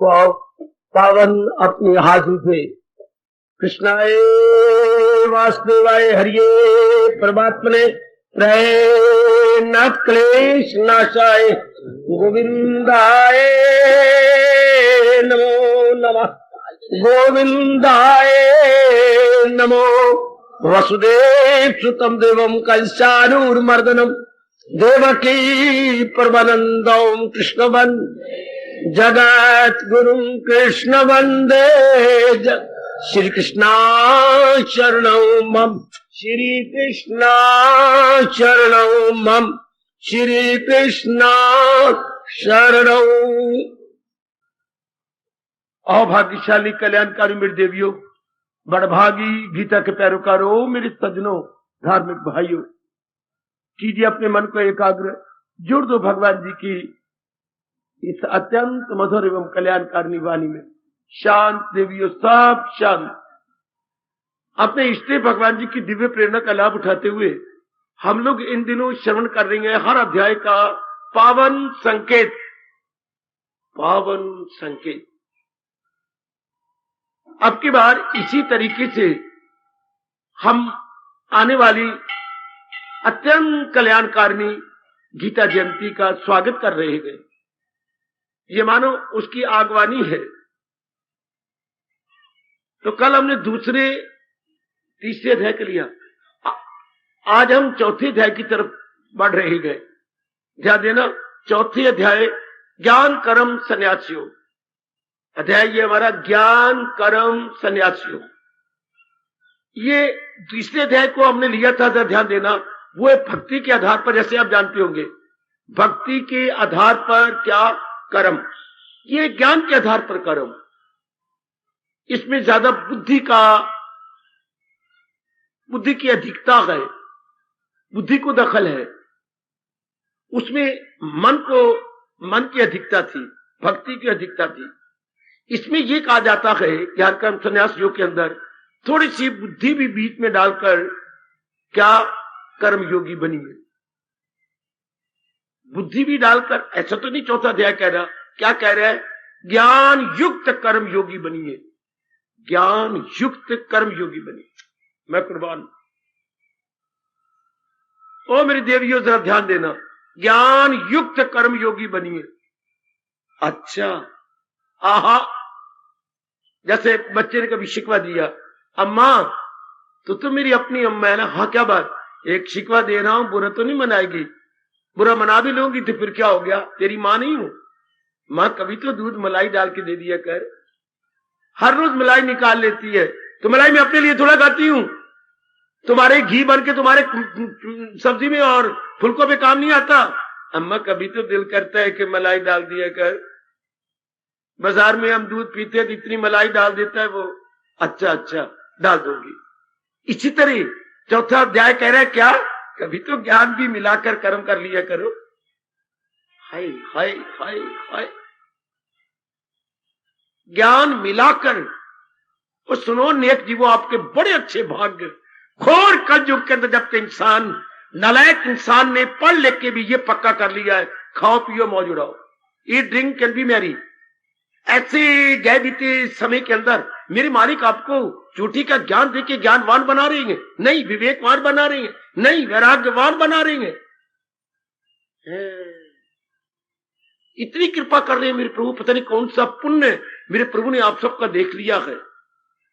पावन अपने हाथों से कृष्णाय वासुदेवाय हरिये परमात्मने नाथ क्लेश नाशाय गोविंदाय नमो नमः गोविंदाय नमो वसुदेव सुतम देवम कंसानूरमर्दनम देवकी परमानंदम कृष्णवन जगत गुरु कृष्ण वंदे श्री कृष्णा शरणं मम श्री कृष्णा शरणं मम श्री कृष्णा शरणं। अभाग्यशाली कल्याणकारी मेरी देवियों, बड़भागी गीता के पैरोकारों, मेरे सज्जनों, धार्मिक भाइयों, कीजिए अपने मन को एकाग्र, जुड़ दो भगवान जी की इस अत्यंत मधुर एवं कल्याणकारी वाणी में। शांत देवियों, सब शांत। अपने इष्ट भगवान जी की दिव्य प्रेरणा का लाभ उठाते हुए हम लोग इन दिनों श्रवण कर रहे हैं हर अध्याय का पावन संकेत। पावन संकेत अब की बार इसी तरीके से हम आने वाली अत्यंत कल्याणकारिणी गीता जयंती का स्वागत कर रहे हैं। ये मानो उसकी आगवानी है। तो कल हमने दूसरे तीसरे अध्याय के लिया, आज हम चौथे अध्याय की तरफ बढ़ रहे गए। ध्यान देना, चौथे अध्याय ज्ञान कर्म संन्यास योग अध्याय, ये हमारा ज्ञान कर्म संन्यास योग। ये तीसरे अध्याय को हमने लिया था, ध्यान देना, वो है भक्ति के आधार पर। जैसे आप जानते होंगे, भक्ति के आधार पर क्या कर्म, ये ज्ञान के आधार पर कर्म। इसमें ज्यादा बुद्धि की अधिकता है, बुद्धि को दखल है। उसमें मन की अधिकता थी, भक्ति की अधिकता थी। इसमें यह कहा जाता है ज्ञान कर्म संन्यास योग के अंदर थोड़ी सी बुद्धि भी बीच में डालकर क्या कर्म योगी बनिए। बुद्धि भी डालकर, ऐसा तो नहीं चौथा अध्याय कह रहा, क्या कह रहा है? ज्ञान युक्त कर्म योगी बनिए, ज्ञान युक्त कर्म योगी बनिए। मैं कुर्बान। ओ मेरी देवियों, जरा ध्यान देना, ज्ञान युक्त कर्म योगी बनिए। अच्छा, आहा, जैसे बच्चे ने कभी शिकवा दिया, अम्मा तो मेरी अपनी अम्मा है ना। हाँ, क्या बात, एक शिकवा दे रहा हूं, बुरा तो नहीं मनाएगी? बुरा मना भी लूंगी तो फिर क्या हो गया, तेरी मां नहीं हूं? मां कभी तो दूध मलाई डाल के दे दिया कर। हर रोज मलाई निकाल लेती है, तो मलाई मैं अपने लिए थोड़ा खाती हूं, तुम्हारे घी बन के तुम्हारे सब्जी में और फुलकों पे काम नहीं आता। अम्मा कभी तो दिल करता है कि मलाई डाल दिया कर। बाजार में हम दूध पीते हैं तो इतनी मलाई डाल देता है वो। अच्छा डाल दूंगी। इसी तरह चौथा अध्याय कह रहा है क्या, कभी तो ज्ञान भी मिलाकर कर्म कर लिया करो। हाय हाय हाय हाय, ज्ञान मिलाकर। और सुनो नेक जीवो, आपके बड़े अच्छे भाग्य। घोर कलयुग के अंदर जब के इंसान, नालायक इंसान ने पढ़ लिख के भी ये पक्का कर लिया है, खाओ पियो मौज उड़ाओ, eat drink can be Mary. ऐसे गए बीते समय के अंदर मेरे मालिक आपको चोटी का ज्ञान देके ज्ञानवान बना रहे हैं, नहीं विवेकवान बना रहे हैं, नहीं वैराग्यवान बना रहे हैं। इतनी कृपा कर रहे हैं मेरे प्रभु, पता नहीं कौन सा पुण्य मेरे प्रभु ने आप सबका देख लिया है।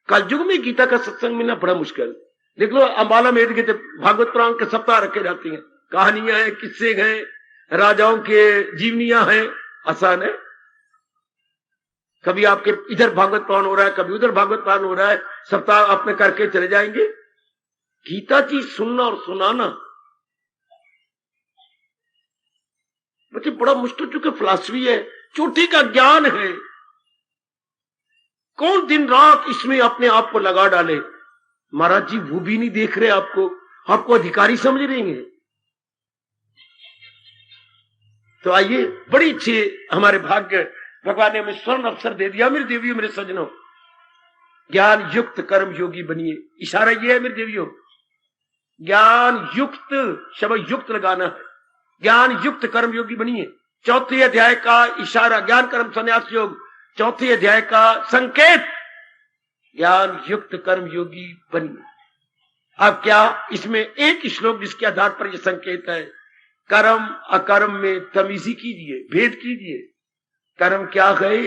कलयुग में गीता का सत्संग मिलना बड़ा मुश्किल। देख लो, अंबाला में भागवत पुराण के सप्ताह रखे जाते हैं, कहानियां हैं, किस्से हैं, राजाओं के जीवनियां हैं, आसान है। कभी आपके इधर भागवत पुराण हो रहा है, कभी उधर भागवत पुराण हो रहा है, सप्ताह आपने करके चले जाएंगे। गीता जी सुनना और सुनाना बच्चे बड़ा मुश्किल, चूंकि फिलॉसफी है, चोटी का ज्ञान है। कौन दिन रात इसमें अपने आप को लगा डाले? महाराज जी वो भी नहीं देख रहे आपको अधिकारी समझ रहे हैं। तो आइए, बड़ी अच्छी हमारे भाग्य, भगवान ने हमें स्वर्ण अवसर दे दिया। मेरी देवियों, मेरे सज्जनों, ज्ञान युक्त कर्म योगी बनिए। इशारा ये है मेरी देवियों, ज्ञान युक्त, शब्द युक्त लगाना है, ज्ञान युक्त कर्म योगी बनिए। चौथे अध्याय का इशारा ज्ञान कर्म संन्यास योग चौथे अध्याय का संकेत, ज्ञान युक्त कर्म योगी बनिए। अब क्या इसमें एक श्लोक जिसके आधार पर यह संकेत है, कर्म अकर्म में तमीजी कीजिए, भेद कीजिए। कर्म क्या है,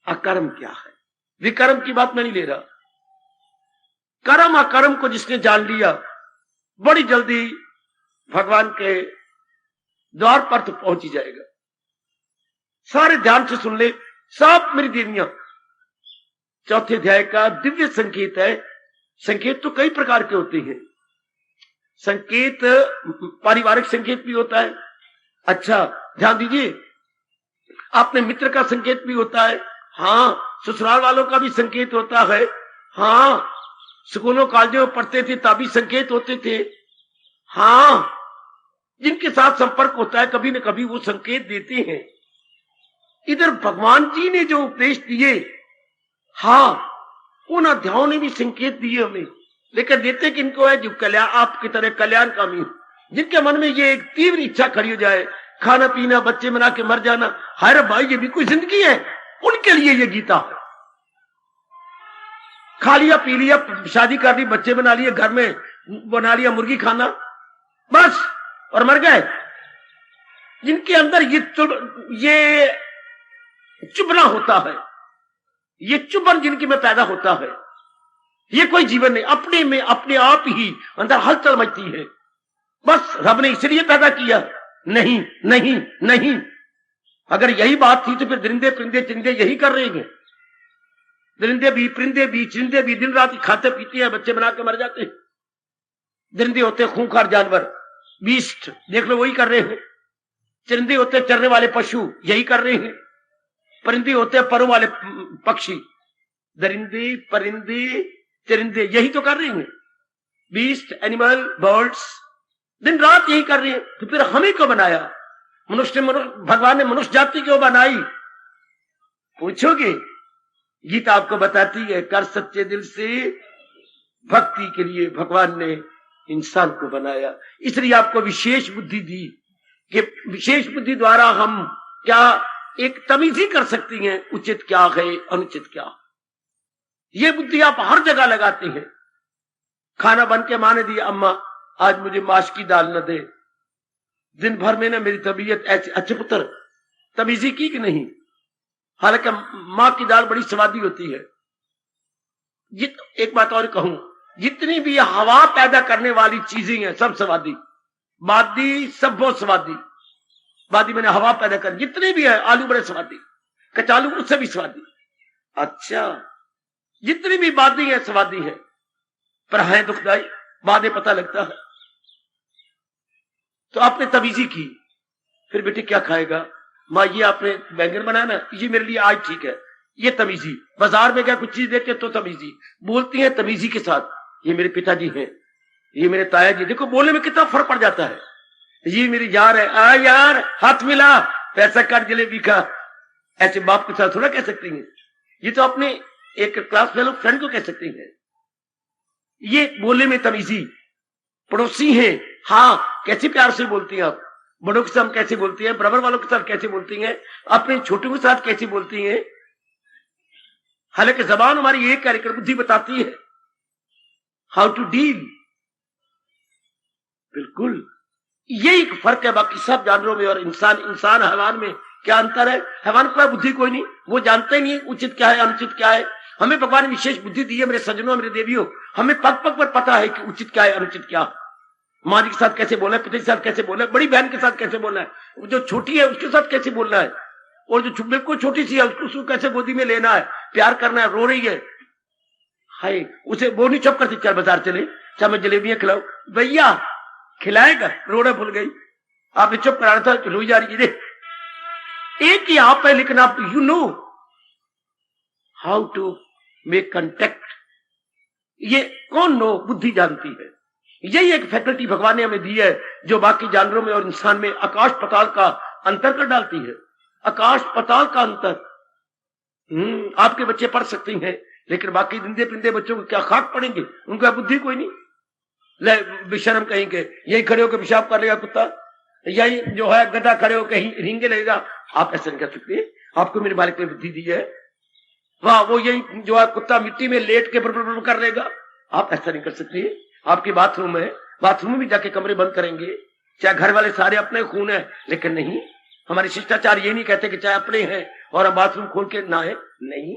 अकर्म क्या है। विकर्म की बात मैं नहीं ले रहा। कर्म अकर्म को जिसने जान लिया, बड़ी जल्दी भगवान के द्वार पर तो पहुंच ही जाएगा। सारे ध्यान से सुन ले, सब मेरी देवियां, चौथे अध्याय का दिव्य संकेत है। संकेत तो कई प्रकार के होते हैं। संकेत पारिवारिक संकेत भी होता है। अच्छा ध्यान दीजिए, अपने मित्र का संकेत भी होता है। हाँ, ससुराल वालों का भी संकेत होता है। हाँ, स्कूलों कॉलेजों में पढ़ते थे तभी संकेत होते थे। हाँ, जिनके साथ संपर्क होता है कभी न कभी वो संकेत देते हैं। इधर भगवान जी ने जो उपदेश दिए, हाँ, उन अध्यायों ने भी संकेत दिए हमें, लेकिन देते किनको है, जो कल्याण आपकी तरह कल्याणकामी हो, जिनके मन में ये एक तीव्र इच्छा खड़ी हो जाए, खाना पीना बच्चे बना के मर जाना, हर भाई ये भी कोई जिंदगी है, उनके लिए ये गीता है। खा लिया पी लिया, शादी कर ली, बच्चे बना लिए, घर में बना लिया मुर्गी खाना, बस और मर गए। जिनके अंदर ये चुभना होता है, ये चुभन जिनकी में पैदा होता है, ये कोई जीवन नहीं, अपने में अपने आप ही अंदर हलचल मचती है। बस रब ने इसलिए पैदा किया। नहीं नहीं नहीं, अगर यही बात थी तो फिर दरिंदे परिंदे चिंदे यही कर रहे हैं। दरिंदे भी परिंदे भी चिंदे भी दिन रात खाते पीते हैं, बच्चे बना के मर जाते हैं। दरिंदे होते खूंखार जानवर, बीस्ट, देख लो वही कर रहे हैं। चरिंदे होते चरने वाले पशु, यही कर रहे हैं। परिंदे होते परों वाले पक्षी, दरिंदे परिंदे चरिंदे यही तो कर रहे हैं। बीस्ट, एनिमल, बर्ड्स दिन रात यही कर रहे हैं। तो फिर हमें क्यों बनाया? भगवान ने मनुष्य जाति क्यों बनाई? पूछोगे? गीता आपको बताती है, कर सच्चे दिल से भक्ति के लिए भगवान ने इंसान को बनाया। इसलिए आपको विशेष बुद्धि दी कि विशेष बुद्धि द्वारा हम क्या एक तमीजी कर सकती हैं, उचित क्या है अनुचित क्या। ये बुद्धि आप हर जगह लगाते हैं। खाना बन के माँ ने दिया, अम्मा आज मुझे माश की दाल न दे। दिन भर में ना मेरी तबीयत ऐसी, अच्छे पुत्र तमीजी की कि नहीं? हालांकि माँ की दाल बड़ी स्वादी होती है। एक बात और कहूं, जितनी भी हवा पैदा करने वाली चीजें हैं सब स्वादी, बादी सब बहुत स्वादी। बादी मैंने हवा पैदा कर, जितने भी है, आलू बड़े स्वादी, कचालू उससे भी स्वादी। अच्छा, जितनी भी बादी है स्वादी है, पर है दुखदाई, बातें पता लगता है। तो आपने तमीजी की, फिर बेटे क्या खाएगा? माँ ये आपने बैंगन बनाया ना, ये मेरे लिए आज ठीक है, ये तमीजी। बाजार में क्या कुछ चीज देते तो तमीजी बोलती है, तमीजी के साथ। ये मेरे पिताजी हैं, ये मेरे ताया जी, देखो बोलने में कितना फर्क पड़ जाता है। ये मेरी यार है, आ यार हाथ मिला, पैसा काट जलेबी का। ऐसे बाप के साथ थोड़ा कह सकती हैं। ये तो अपने एक क्लास फेलो फ्रेंड को कह सकती हैं। ये बोलने में तमीजी। पड़ोसी हैं, हाँ कैसे प्यार से बोलती हैं आप, बड़ों के साथ कैसे बोलती हैं, बराबर वालों के साथ कैसे बोलती हैं, अपने छोटों के साथ कैसे बोलती हैं। हालांकि जबान हमारी एक कार्यक्रम बुद्धि बताती है हाउ टू डील। बिल्कुल यही एक फर्क है बाकी सब जानवरों में और इंसान हैवान में। क्या अंतर है? हैवान को बुद्धि कोई नहीं, वो जानते नहीं उचित क्या है अनुचित क्या है। हमें भगवान ने विशेष बुद्धि दी है, मेरे सज्जनों मेरे देवियों, हमें पग पग पर पता है कि उचित क्या है अनुचित क्या। माँ जी के साथ कैसे बोलना है, पिता के साथ कैसे बोलना है, बड़ी बहन के साथ कैसे बोलना है, जो छोटी है उसके साथ कैसे बोलना है, और जो बिल्कुल छोटी सी है उसको कैसे गोदी में लेना है, प्यार करना है। रो रही है, हाय, उसे वो नहीं चुप करती, चल बाजार चले, चाहे मैं जलेबियां खिलाऊ। भैया खिलाएगा, रोना भूल गई, आपने चुप कराना था, रोई जा रही है। एक ही आप है, लेकिन आप you know how to make contact. ये कौन नो? बुद्धि जानती है। यही एक फैकल्टी भगवान ने हमें दी है, जो बाकी जानवरों में और इंसान में आकाश पताल का अंतर कर डालती है। आकाश पताल का अंतर। आपके बच्चे पढ़ सकते हैं, लेकिन बाकी जिंदे पिंदे बच्चों को क्या खाक पड़ेंगे, उनका बुद्धि कोई नहीं। ले बेशरम कहेंगे, यही खड़े होकर पेशाब कर लेगा कुत्ता, यही जो है गधा खड़े होकर हिंगे लगेगा। आप ऐसे नहीं कर सकते। आपको मेरे मालिक ने बुद्धि दी है, वाह, वो यही जो है कुत्ता मिट्टी में लेट के बरबर कर लेगा, आप ऐसा नहीं कर सकते। आपकी बाथरूम है, बाथरूम में भी जाके कमरे बंद करेंगे, चाहे घर वाले सारे अपने खून है, लेकिन नहीं, हमारे शिष्टाचार ये नहीं कहते कि चाहे अपने हैं और हम बाथरूम खोल के नहाए, नहीं।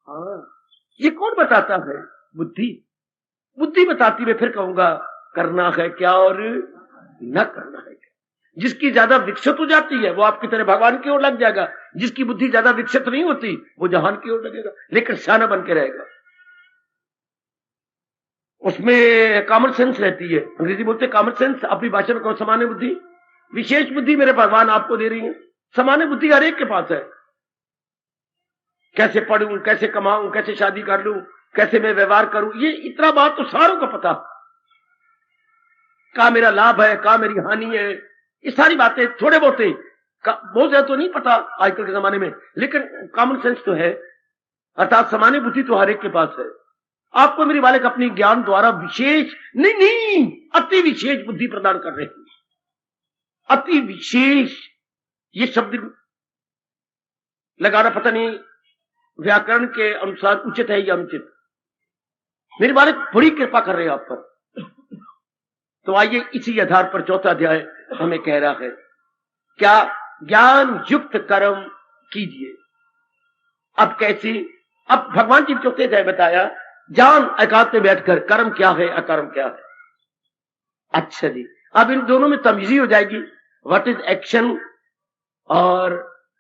हाँ, ये कौन बताता है? बुद्धि। बुद्धि बताती, मैं फिर कहूंगा, करना है क्या और न करना है क्या। जिसकी ज्यादा विकसित हो जाती है वो आपकी तरह भगवान की ओर लग जाएगा, जिसकी बुद्धि ज्यादा विकसित नहीं होती वो जहान की ओर लगेगा, लेकिन शाना बन के रहेगा। उसमें कॉमन सेंस रहती है, अंग्रेजी बोलते कॉमन सेंस, अपनी भाषा में कहो सामान्य बुद्धि। विशेष बुद्धि मेरे भगवान आपको दे रही है, सामान्य बुद्धि हर एक के पास है। कैसे पढ़ूं, कैसे कमाऊं, कैसे शादी कर लूं, कैसे मैं व्यवहार करूं, ये इतना बात तो सारों को पता। कहा मेरा लाभ है, कहा मेरी हानि है, ये सारी बातें थोड़े बहुत बहुत ज्यादा तो नहीं पता आजकल के जमाने में, लेकिन कॉमन सेंस तो है, अर्थात सामान्य बुद्धि तो हर एक के पास है। आपको मेरी बालक अपनी ज्ञान द्वारा विशेष नहीं, अति विशेष बुद्धि प्रदान कर रहे हैं। अति विशेष ये शब्द लगाना पता नहीं व्याकरण के अनुसार उचित है या अनुचित। मेरे बालक बड़ी कृपा कर रहे हैं आप पर। तो आइए इसी आधार पर चौथा अध्याय हमें कह रहा है, क्या ज्ञान युक्त कर्म कीजिए। अब कैसी? अब भगवान जी चौथे अध्याय बताया, जान एकांत में बैठकर कर्म क्या है अकर्म क्या है। अच्छा जी, अब इन दोनों में तमीजी हो जाएगी, व्हाट इज एक्शन और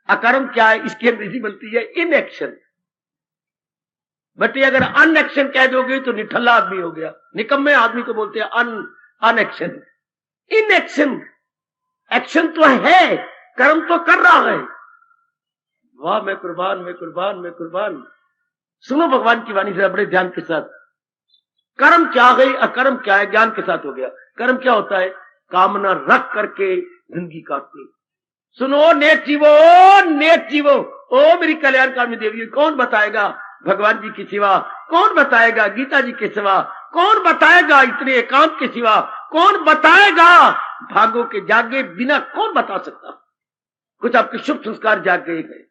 अकर्म क्या है, इसकी अंग्रेजी बनती है इन एक्शन। बट अगर अन एक्शन कह दोगे तो निठल्ला आदमी हो गया, निकम्मे आदमी को बोलते हैं अन एक्शन। इन एक्शन, एक्शन तो है, कर्म तो कर रहा है। वाह, मैं कुर्बान, मैं कुर्बान, मैं कुर्बान। सुनो भगवान की वाणी से बड़े ध्यान के साथ। कर्म क्या है अकर्म क्या है, ज्ञान के साथ हो गया। कर्म क्या होता है? कामना रख करके जिंदगी काटनी। सुनो नेक जीवो, नेक जीवो, ओ मेरी कल्याणकामी देवी, कौन बताएगा भगवान जी के सिवा, कौन बताएगा गीता जी के सिवा, कौन बताएगा इतने एकांत के सिवा, कौन बताएगा भागों के जागे बिना, कौन बता सकता। कुछ आपके शुभ संस्कार जाग गए हैं,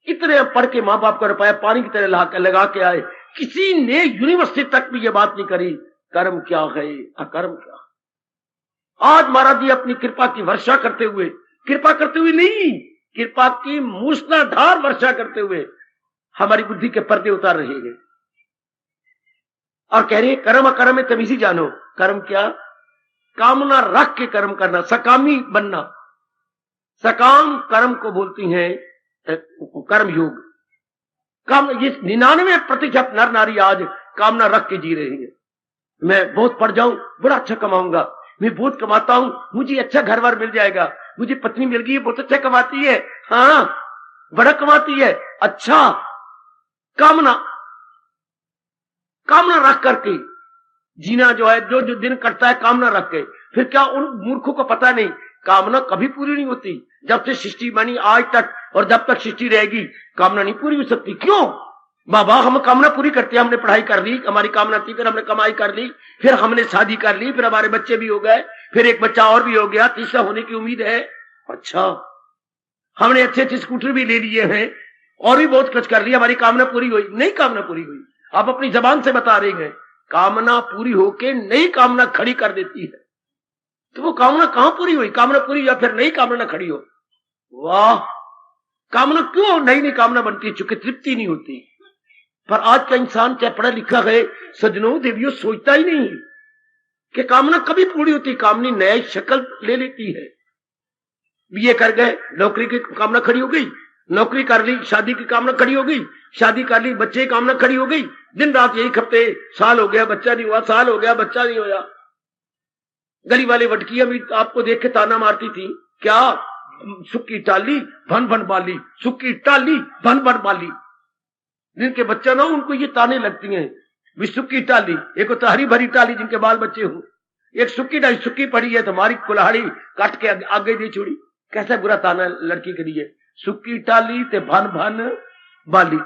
इतने पढ़ के मां बाप का रुपया पानी की तरह लगा के आए, किसी ने यूनिवर्सिटी तक भी ये बात नहीं करी कर्म क्या है अकर्म क्या। आज महाराज जी अपनी कृपा की वर्षा करते हुए, कृपा करते हुए नहीं, कृपा की मूसलाधार वर्षा करते हुए हमारी बुद्धि के पर्दे उतार रहे हैं और कह रहे हैं कर्म अकर्म में तमीजी जानो। कर्म क्या? कामना रख के कर्म करना, सकामी बनना। सकाम कर्म को बोलती हैं कर्म योग। काम, ये 99% नर नारी आज कामना रख के जी रहे हैं। मैं बहुत पढ़ जाऊं, बड़ा अच्छा कमाऊंगा, मैं बहुत कमाता हूं, मुझे अच्छा घर बार मिल जाएगा, मुझे पत्नी मिल गई, बहुत अच्छा कमाती है, हाँ बड़ा कमाती है, अच्छा। कामना, कामना रख करके जीना जो है, जो जो दिन कटता है कामना रख के। फिर क्या उन मूर्खों को पता नहीं कामना कभी पूरी नहीं होती। जब से सृष्टि बनी आज तक और जब तक सृष्टि रहेगी कामना नहीं पूरी हो सकती। क्यों बाबा? हम कामना पूरी करते हैं, हमने पढ़ाई कर ली, हमारी कामना थी, फिर हमने कमाई कर ली, फिर हमने शादी कर ली, फिर हमारे बच्चे भी हो गए, फिर एक बच्चा और भी हो गया, तीसरा होने की उम्मीद है। अच्छा, हमने अच्छे अच्छे स्कूटर भी ले लिए हैं और भी बहुत कुछ कर लिया, हमारी कामना पूरी हुई? नहीं, कामना पूरी हुई। आप अपनी जबान से बता रहे हैं कामना पूरी होके नई कामना खड़ी कर देती है। तो वो कामना कहां पूरी हुई? कामना पूरी या फिर नई कामना खड़ी हो। वाह, कामना क्यों नई नई कामना बनती है? चूंकि तृप्ति नहीं होती। पर आज का इंसान चाहे पढ़ा लिखा है, सज्जनों देवियों, सोचता ही नहीं कि कामना कभी पूरी होती। कामनी नई शक्ल ले लेती है। बीए कर गए, नौकरी की कामना खड़ी हो गई, नौकरी कर ली, शादी की कामना खड़ी हो गई, शादी कर ली, बच्चे की कामना खड़ी हो गई, दिन रात यही खपते, साल हो गया बच्चा नहीं हुआ, साल हो गया बच्चा नहीं हुआ। गली वाले वटकियां भी आपको देख के ताना मारती थी, क्या सुक्की टाली भन भन बाली, सुक्की टाली भन भन बाली। जिनके बच्चा ना उनको ये ताने लगती हैं, भी सुक्की टाली। एक तो हरी भरी टाली जिनके बाल बच्चे हो, एक सुक्की टाली, सुक्की पड़ी है तुम्हारी कुल्हाड़ी काट के आगे दी छोड़ी। कैसा बुरा ताना लड़की के लिए, सुक्की टाली ते भन भन बाली।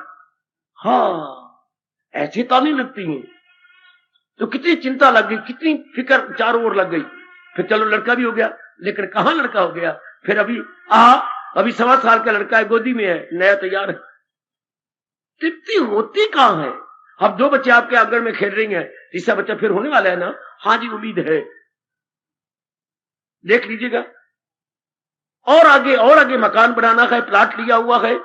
हाँ, ऐसी ताने लगती हैं। तो कितनी चिंता लग गई, कितनी फिक्र चारों ओर लग गई। फिर चलो लड़का भी हो गया, लेकिन कहां लड़का हो गया। फिर अभी 1.25 साल का लड़का है, गोदी में है, नया तैयार है। तृप्ति होती कहां है। अब 2 बच्चे आपके आंगन में खेल रही हैं, तीसरा बच्चा फिर होने वाला है ना। हाँ जी, उम्मीद है, देख लीजिएगा। और आगे मकान बनाना है, प्लाट लिया हुआ है,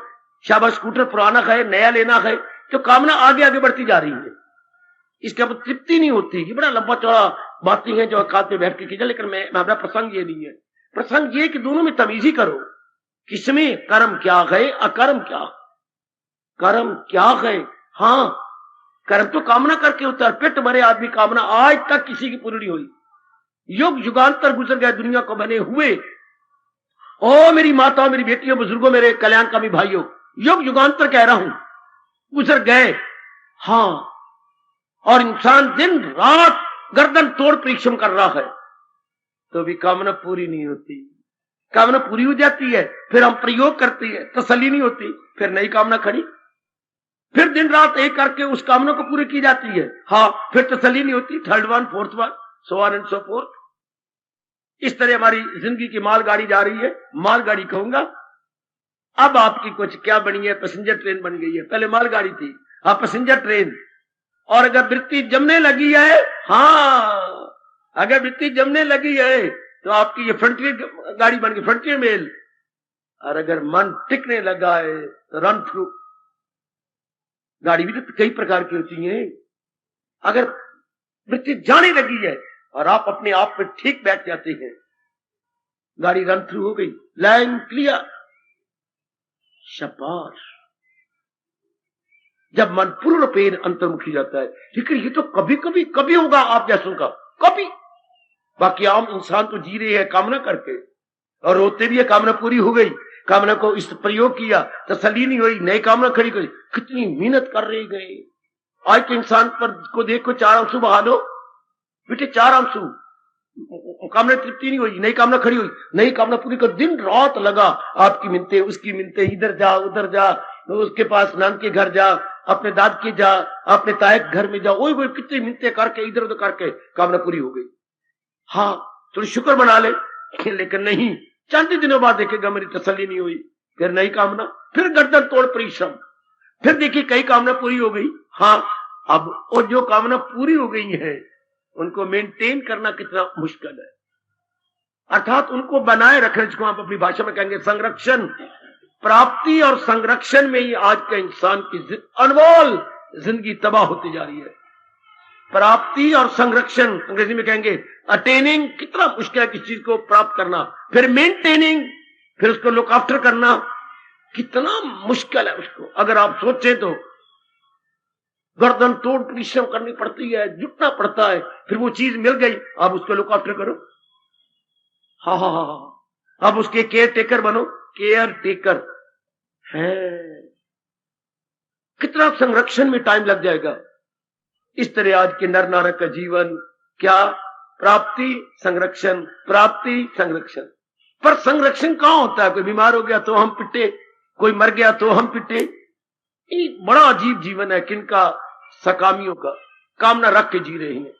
शाबाश, स्कूटर पुराना है, नया लेना है, तो कामना आगे आगे बढ़ती जा रही है। इसके अब तृप्ति नहीं होती। ये बड़ा लंबा चौड़ा बातें हैं जो अकाद पे बैठ के कीजिए, लेकिन हमारा प्रसंग ये नहीं है। प्रसंग ये कि दोनों में तमीज ही करो, किसमें कर्म क्या है, अकर्म क्या, कर्म क्या है। हाँ, कर्म तो कामना करके होता है। पेट भरे आदमी कामना आज तक किसी की पूरी नहीं हुई। युग युगांतर गुजर गए दुनिया को बने हुए। ओ मेरी माताओं, मेरी बेटियों, बुजुर्गों, मेरे कल्याणकामी भाइयों, युग युगांतर कह रहा हूं, गुजर गए। हाँ, और इंसान दिन रात गर्दन तोड़ परिश्रम कर रहा है, तो भी कामना पूरी नहीं होती। कामना पूरी हो जाती है, फिर हम प्रयोग करते हैं, तसल्ली नहीं होती, फिर नई कामना खड़ी, फिर दिन रात एक करके उस कामना को पूरी की जाती है। हाँ, फिर तसल्ली नहीं होती, 3rd one, 4th one, so on and so forth। इस तरह हमारी जिंदगी की मालगाड़ी जा रही है। मालगाड़ी कहूंगा, अब आपकी कुछ क्या बनी है, पैसेंजर ट्रेन बन गई है। पहले मालगाड़ी थी, हाँ पैसेंजर ट्रेन। और अगर वृत्ति जमने लगी है, हाँ अगर वृत्ति जमने लगी है, तो आपकी ये फ्रंटियर गाड़ी बन गई, फ्रंटियर मेल। और अगर मन टिकने लगा है तो रन थ्रू। गाड़ी भी तो कई प्रकार की होती है। अगर वृत्ति जाने लगी है और आप अपने आप पे ठीक बैठ जाते हैं, गाड़ी रन थ्रू हो गई, लाइन क्लियर, शाबाश। जब मन पूर्ण पेन अंतर्मुखी जाता है। लेकिन ये तो कभी होगा आप जैसों का, कभी। बाकी आम इंसान तो जी रहे हैं कामना करके, और रोते भी है, कामना पूरी हो गई, कामना को इस प्रयोग किया, तसल्ली नहीं हुई, नई कामना खड़ी करी, कितनी मेहनत कर रहे गए। आज के इंसान पर को देखो, 4 आंसू बहा लो बेटे, 4 आंसू, कामना तृप्ति नहीं हुई, नई कामना खड़ी हुई, नई कामना पूरी कर, दिन रात लगा। आपकी मिनते, उसकी मिनते, इधर जा उधर जा, उसके पास नान के घर जा, अपने दाद के जा, अपने ताए के घर में जा, वो कितनी मिनते करके इधर उधर करके कामना पूरी हो गई। हाँ, थोड़ी शुक्र मना ले, लेकिन नहीं, चंद दिनों बाद देखेगा मेरी तसल्ली नहीं हुई, फिर नई कामना, फिर गर्दन तोड़ परिश्रम, फिर देखिए कई कामना पूरी हो गई। हाँ, अब वो जो कामना पूरी हो गई है उनको मेंटेन करना कितना मुश्किल है, अर्थात उनको बनाए रखने, जिसको आप अपनी भाषा में कहेंगे संरक्षण। प्राप्ति और संरक्षण में ही आज के इंसान की अनमोल जिंदगी तबाह होती जा रही है। प्राप्ति और संरक्षण, अंग्रेजी में कहेंगे अटेनिंग, कितना मुश्किल है किसी चीज को प्राप्त करना, फिर मेंटेनिंग, फिर उसको लुक आफ्टर करना, कितना मुश्किल है उसको। अगर आप सोचें तो गर्दन तोड़ परिश्रम करनी पड़ती है, जुटना पड़ता है, फिर वो चीज मिल गई, अब उसको लुक आफ्टर करो। हाँ, अब उसके केयर टेकर बनो, केयर टेकर है। कितना संरक्षण में टाइम लग जाएगा। इस तरह आज के नर नारक का जीवन क्या, प्राप्ति संरक्षण, प्राप्ति संरक्षण। पर संरक्षण कहां होता है? कोई बीमार हो गया तो हम पिटे, कोई मर गया तो हम पिटे। ये बड़ा अजीब जीवन है किनका, सकामियों का, कामना रख के जी रहे हैं।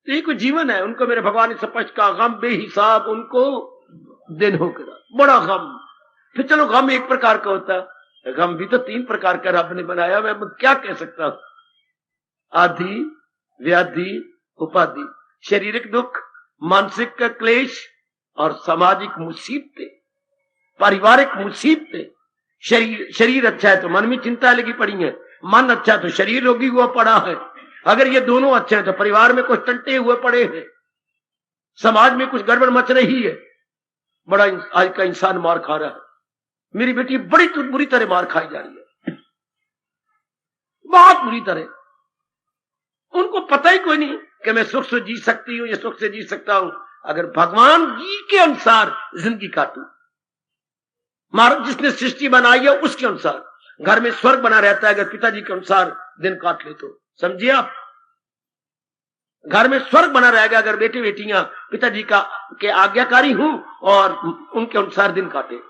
तो ये कोई जीवन है, उनको मेरे भगवान ने स्पष्ट कहा, गम बेहिसाब उनको दिन होकर, बड़ा गम। फिर चलो गम एक प्रकार का होता है, गम भी तो 3 प्रकार का रब ने बनाया। मैं क्या कह सकता हूं, आदि, व्याधि, उपाधि, शारीरिक दुख, मानसिक का क्लेश और सामाजिक मुसीबतें, पारिवारिक मुसीबतें। शरीर अच्छा है तो मन में चिंता लगी पड़ी है, मन अच्छा है तो शरीर रोगी हुआ पड़ा है। अगर ये दोनों अच्छे हैं तो परिवार में कुछ टंटे हुए पड़े हैं, समाज में कुछ गड़बड़ मच रही है। बड़ा आज का इंसान मार खा रहा है। मेरी बेटी बड़ी बुरी तरह मार खाई जा रही है, बहुत बुरी तरह। उनको पता ही कोई नहीं कि मैं सुख से जी सकती हूं या सुख से जी सकता हूं अगर भगवान जी के अनुसार जिंदगी काटू। महाराज जिसने सृष्टि बनाई है उसके अनुसार घर में स्वर्ग बना रहता है, अगर पिताजी के अनुसार दिन काट ले तो समझिए आप, घर में स्वर्ग बना रहेगा अगर बेटे बेटियां पिताजी के आज्ञाकारी हूं और उनके अनुसार दिन काटे।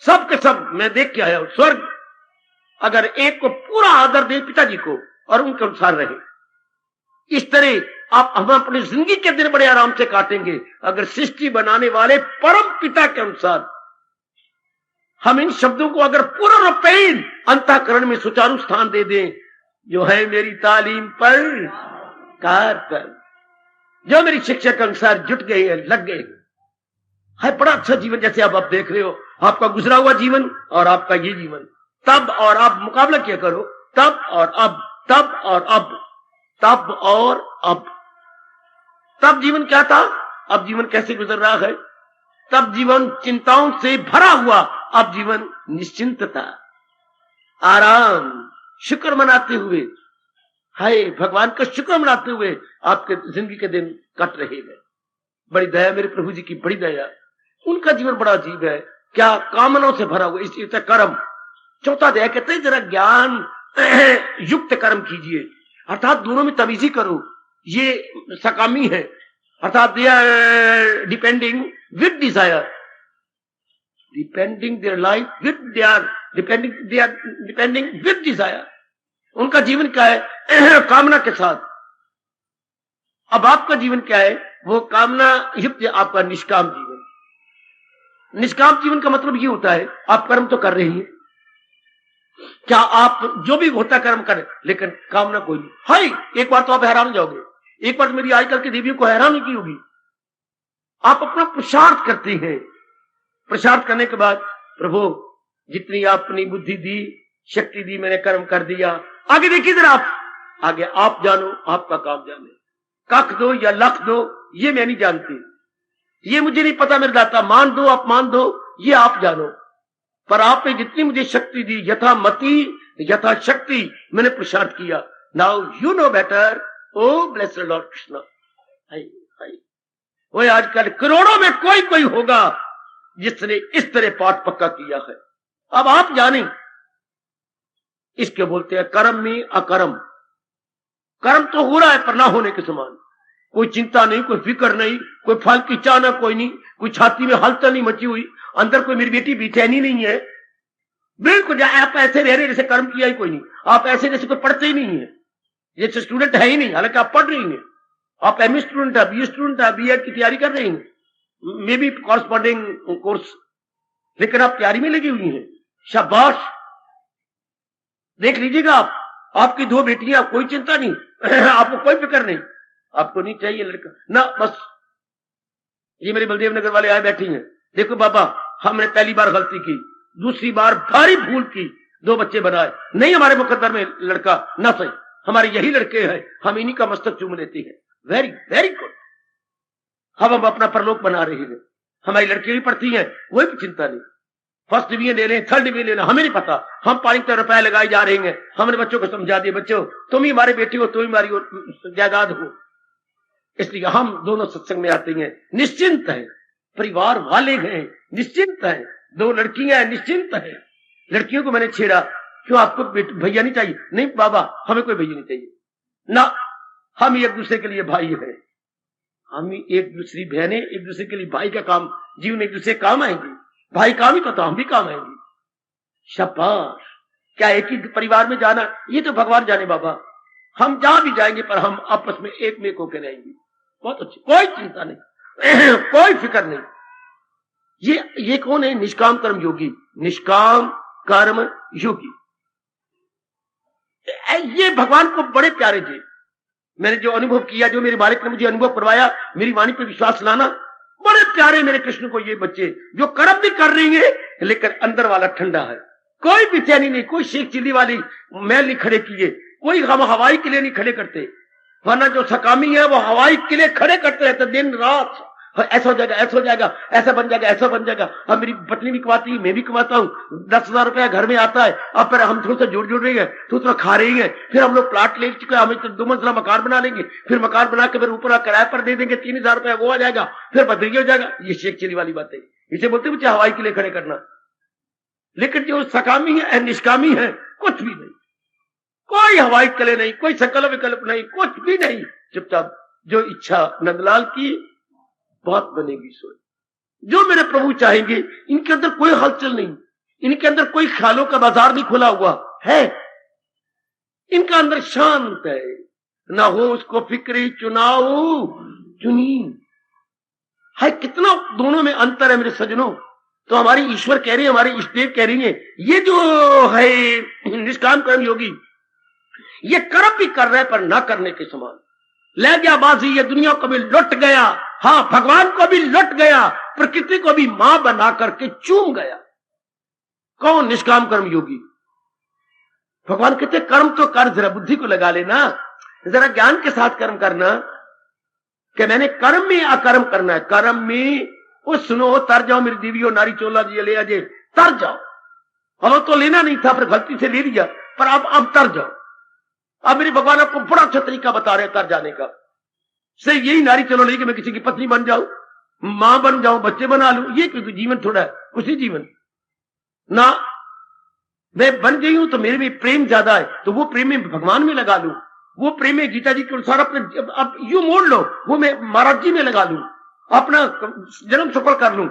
सब के सब मैं देख के आया हूं, स्वर्ग अगर एक को पूरा आदर दे पिताजी को और उनके अनुसार रहे, इस तरह आप हम अपनी जिंदगी के दिन बड़े आराम से काटेंगे अगर सृष्टि बनाने वाले परम पिता के अनुसार हम इन शब्दों को अगर पूर्ण रूपेण अंतःकरण में सुचारू स्थान दे दें। जो है मेरी तालीम पर कार कर, जो मेरी शिक्षा के अनुसार जुट गए हैं, लग गए है, बड़ा अच्छा जीवन। जैसे अब आप देख रहे हो, आपका गुजरा हुआ जीवन और आपका ये जीवन, तब और अब मुकाबला किया करो, तब और अब, तब और अब, तब और अब। तब जीवन क्या था, अब जीवन कैसे गुजर रहा है। तब जीवन चिंताओं से भरा हुआ, अब जीवन निश्चिंत था, आराम, शुक्र मनाते हुए, हाय भगवान का शुक्र मनाते हुए आपके जिंदगी के दिन कट रहे हैं। बड़ी दया मेरे प्रभु जी की, बड़ी दया। उनका जीवन बड़ा अजीब है, क्या कामनाओं से भरा हुआ, इसलिए कर्म। चौथा दया कहते हैं जरा ज्ञान युक्त कर्म कीजिए, अर्थात दोनों में तमीजी करो। ये सकामी है, अर्थात they are depending with desire, depending their life with they are depending with desire. उनका जीवन क्या है, कामना के साथ। अब आपका जीवन क्या है, वो कामना युक्त आपका निष्काम जीवन। निष्काम जीवन का मतलब ये होता है आप कर्म तो कर रहे हैं, क्या आप जो भी होता कर्म करें, लेकिन कामना कोई नहीं। हाय एक बार तो आप हैरान हो जाओगे, एक बार तो मेरी आजकल की देवियों को हैरान की होगी। आप अपना पुरुषार्थ करते हैं, पुरुषार्थ करने के बाद प्रभु जितनी आपने बुद्धि दी, शक्ति दी, मैंने कर्म कर दिया, आगे देखिए जरा आप, आगे आप जानो, आपका काम जाने। कख दो या लख दो ये मैं नहीं जानती, ये मुझे नहीं पता मेरे दाता, मान दो अपमान दो ये आप जानो, पर आपने जितनी मुझे शक्ति दी, यथा मति यथा शक्ति, मैंने पुरुषार्थ किया। Now you know better, O blessed lord Krishna. वो आजकल करोड़ों में कोई कोई होगा जिसने इस तरह पाठ पक्का किया है। अब आप जाने, इसके बोलते हैं कर्म में अकर्म। कर्म तो हो रहा है पर ना होने के समान, कोई चिंता नहीं, कोई फिक्र नहीं, कोई फल की चाहना कोई नहीं, कोई छाती में हलचल नहीं मची हुई, अंदर कोई मेरी बेटी बेचैनी नहीं है। बिल्कुल आप ऐसे रह रहे जैसे कर्म किया ही कोई नहीं, आप ऐसे जैसे कोई पढ़ते ही नहीं है, जैसे स्टूडेंट है ही नहीं, हालांकि आप पढ़ रही हैं। आप एमए स्टूडेंट है, बीए स्टूडेंट है, बीएड की तैयारी कर रही हैं, मे बी कॉरस्पॉन्डिंग कोर्स, लेकिन आप तैयारी में लगी हुई हैं। शाबाश, देख लीजिएगा आप, आपकी 2 बेटियां, कोई चिंता नहीं आपको कोई फिक्र नहीं, आपको नहीं चाहिए लड़का ना, बस। ये मेरे बलदेव नगर वाले आए बैठी हैं, देखो बाबा हमने पहली बार गलती की, दूसरी बार भारी भूल की, 2 बच्चे बनाए, नहीं हमारे मुकद्दर में लड़का ना सही, हमारे यही लड़के हैं, हम इन्हीं का मस्तक चूम लेते हैं। वेरी वेरी गुड, हम अपना परलोक बना रहे हैं। हमारी लड़कियां भी पढ़ती हैं, कोई भी चिंता नहीं, फर्स्ट डिवीजन ले लें, थर्ड डिवीजन ले लें, हमें नहीं पता, हम 5 रुपए लगाए जा रहे हैं। हमने बच्चों को समझा दिया, बच्चों तुम ही हमारे बेटी हो, तुम ही हमारी जायदाद हो, इसलिए हम दोनों सत्संग में आते हैं, निश्चिंत है, परिवार वाले हैं, निश्चिंत है, 2 लड़कियां हैं, निश्चिंत है। लड़कियों को मैंने छेड़ा, क्यों आपको भैया नहीं चाहिए? नहीं बाबा हमें कोई भैया नहीं चाहिए ना, हम एक दूसरे के लिए भाई हैं, हम एक दूसरी बहनें, एक दूसरे के लिए भाई का काम, जीवन एक दूसरे काम आएंगे, भाई काम ही तो हम भी काम आएंगे। शाबाश, क्या एक ही परिवार में जाना, ये तो भगवान जाने बाबा, हम जहां भी जाएंगे पर हम आपस में एक में होकर रहेंगे, बहुत अच्छी, कोई चिंता नहीं कोई फिक्र नहीं। ये कौन है? निष्काम कर्म योगी, निष्काम कर्म योगी। ये भगवान को बड़े प्यारे थे। मैंने जो अनुभव किया, जो मेरे मालिक ने मुझे अनुभव करवाया, मेरी वाणी पर विश्वास लाना, बड़े प्यारे मेरे कृष्ण को ये बच्चे, जो कर्म भी कर रही है लेकिन अंदर वाला ठंडा है, कोई बेचैनी नहीं, कोई शेख चिल्ली वाली मैल नहीं खड़े किए, कोई हम हवाई के लिए नहीं खड़े करते, वरना जो सकामी है वो हवाई के लिए खड़े करते रहते दिन रात, ऐसा हो जाएगा, ऐसा हो जाएगा, ऐसा बन जाएगा, ऐसा बन जाएगा। अब मेरी पत्नी भी कमाती है, मैं भी कमाता हूँ, 10,000 रुपया घर में आता है, अब फिर हम थोड़ा सा जोड़ रहे हैं, थोड़ा खा रहे हैं, फिर हम लोग प्लाट ले चुके हैं, हमें तो 2 मंजिला मकान बना लेंगे, फिर मकान बना के फिर ऊपर किराए पर दे देंगे, 3,000 रुपया वो आ जाएगा, फिर बदली हो जाएगा। ये शेख चिली वाली बात है, इसे बोलते मुझे हवाई के लिए खड़े करना। लेकिन जो सकामी है, निष्कामी है, कुछ भी नहीं, कोई हवाई के लिए नहीं, कोई संकल्प विकल्प नहीं, कुछ भी नहीं, चुपचाप जो इच्छा नंदलाल की बात बनेगी सोच, जो मेरे प्रभु चाहेंगे। इनके अंदर कोई हलचल नहीं, इनके अंदर कोई ख्यालों का बाजार नहीं खुला हुआ है, इनका अंदर शांत है, ना हो उसको फिक्री चुनाव चुनी। है कितना दोनों में अंतर है मेरे सज्जनों। तो हमारी ईश्वर कह रही है, हमारी इष्टदेव कह रही है, ये जो है निष्काम कर्म योगी, ये कर्म भी कर रहा है पर ना करने के समान। ले गया बाजी, ये दुनिया को भी लुट गया, हाँ भगवान को भी लुट गया, प्रकृति को भी मां बना करके चूम गया। कौन? निष्काम कर्म योगी। भगवान कहते कर्म तो कर, जरा बुद्धि को लगा लेना, जरा ज्ञान के साथ कर्म करना कि मैंने कर्म में अकर्म करना है। कर्म में वो सुनो, तर जाओ मेरी देवियों, नारी चोला जी ले अजय, तर जाओ। अब तो लेना नहीं था, फिर गलती से ले लिया, पर अब तर जाओ। अब मेरे भगवान आपको बड़ा अच्छा तरीका बता रहे हैं तर जाने का। से यही नारी चलो लेके मैं किसी की पत्नी बन जाऊं, मां बन जाऊं, बच्चे बना लूं, ये क्योंकि जीवन थोड़ा है, उसी जीवन ना मैं बन गई हूं तो मेरे में प्रेम ज्यादा है, तो वो प्रेम में भगवान में लगा लूं, वो प्रेम में गीता जी के अनुसार अपने अब यू मोड़ लो, वो मैं महाराज जी में लगा लूं, अपना जन्म सफल कर लूं।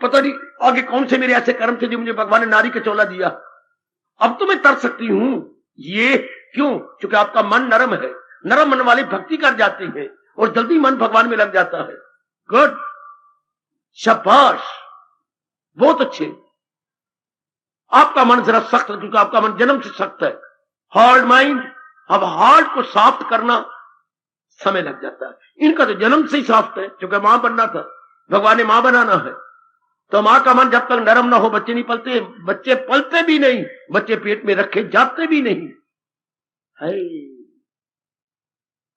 पता नहीं आगे कौन से मेरे ऐसे कर्म थे जो मुझे भगवान ने नारी का चोला दिया। अब तो मैं तर सकती हूं। ये क्यों? क्योंकि आपका मन नरम है, नरम मन वाले भक्ति कर जाते हैं और जल्दी मन भगवान में लग जाता है। गुड, शाबाश, बहुत अच्छे। आपका मन जरा सख्त है क्योंकि आपका मन जन्म से सख्त है, हार्ड माइंड। अब हार्ड को सॉफ्ट करना समय लग जाता है। इनका तो जन्म से ही सॉफ्ट है, क्योंकि मां बनना था, भगवान ने मां बनाना है। तो मां का मन जब तक नरम ना हो बच्चे नहीं पलते, बच्चे पलते भी नहीं, बच्चे पेट में रखे जाते भी नहीं है।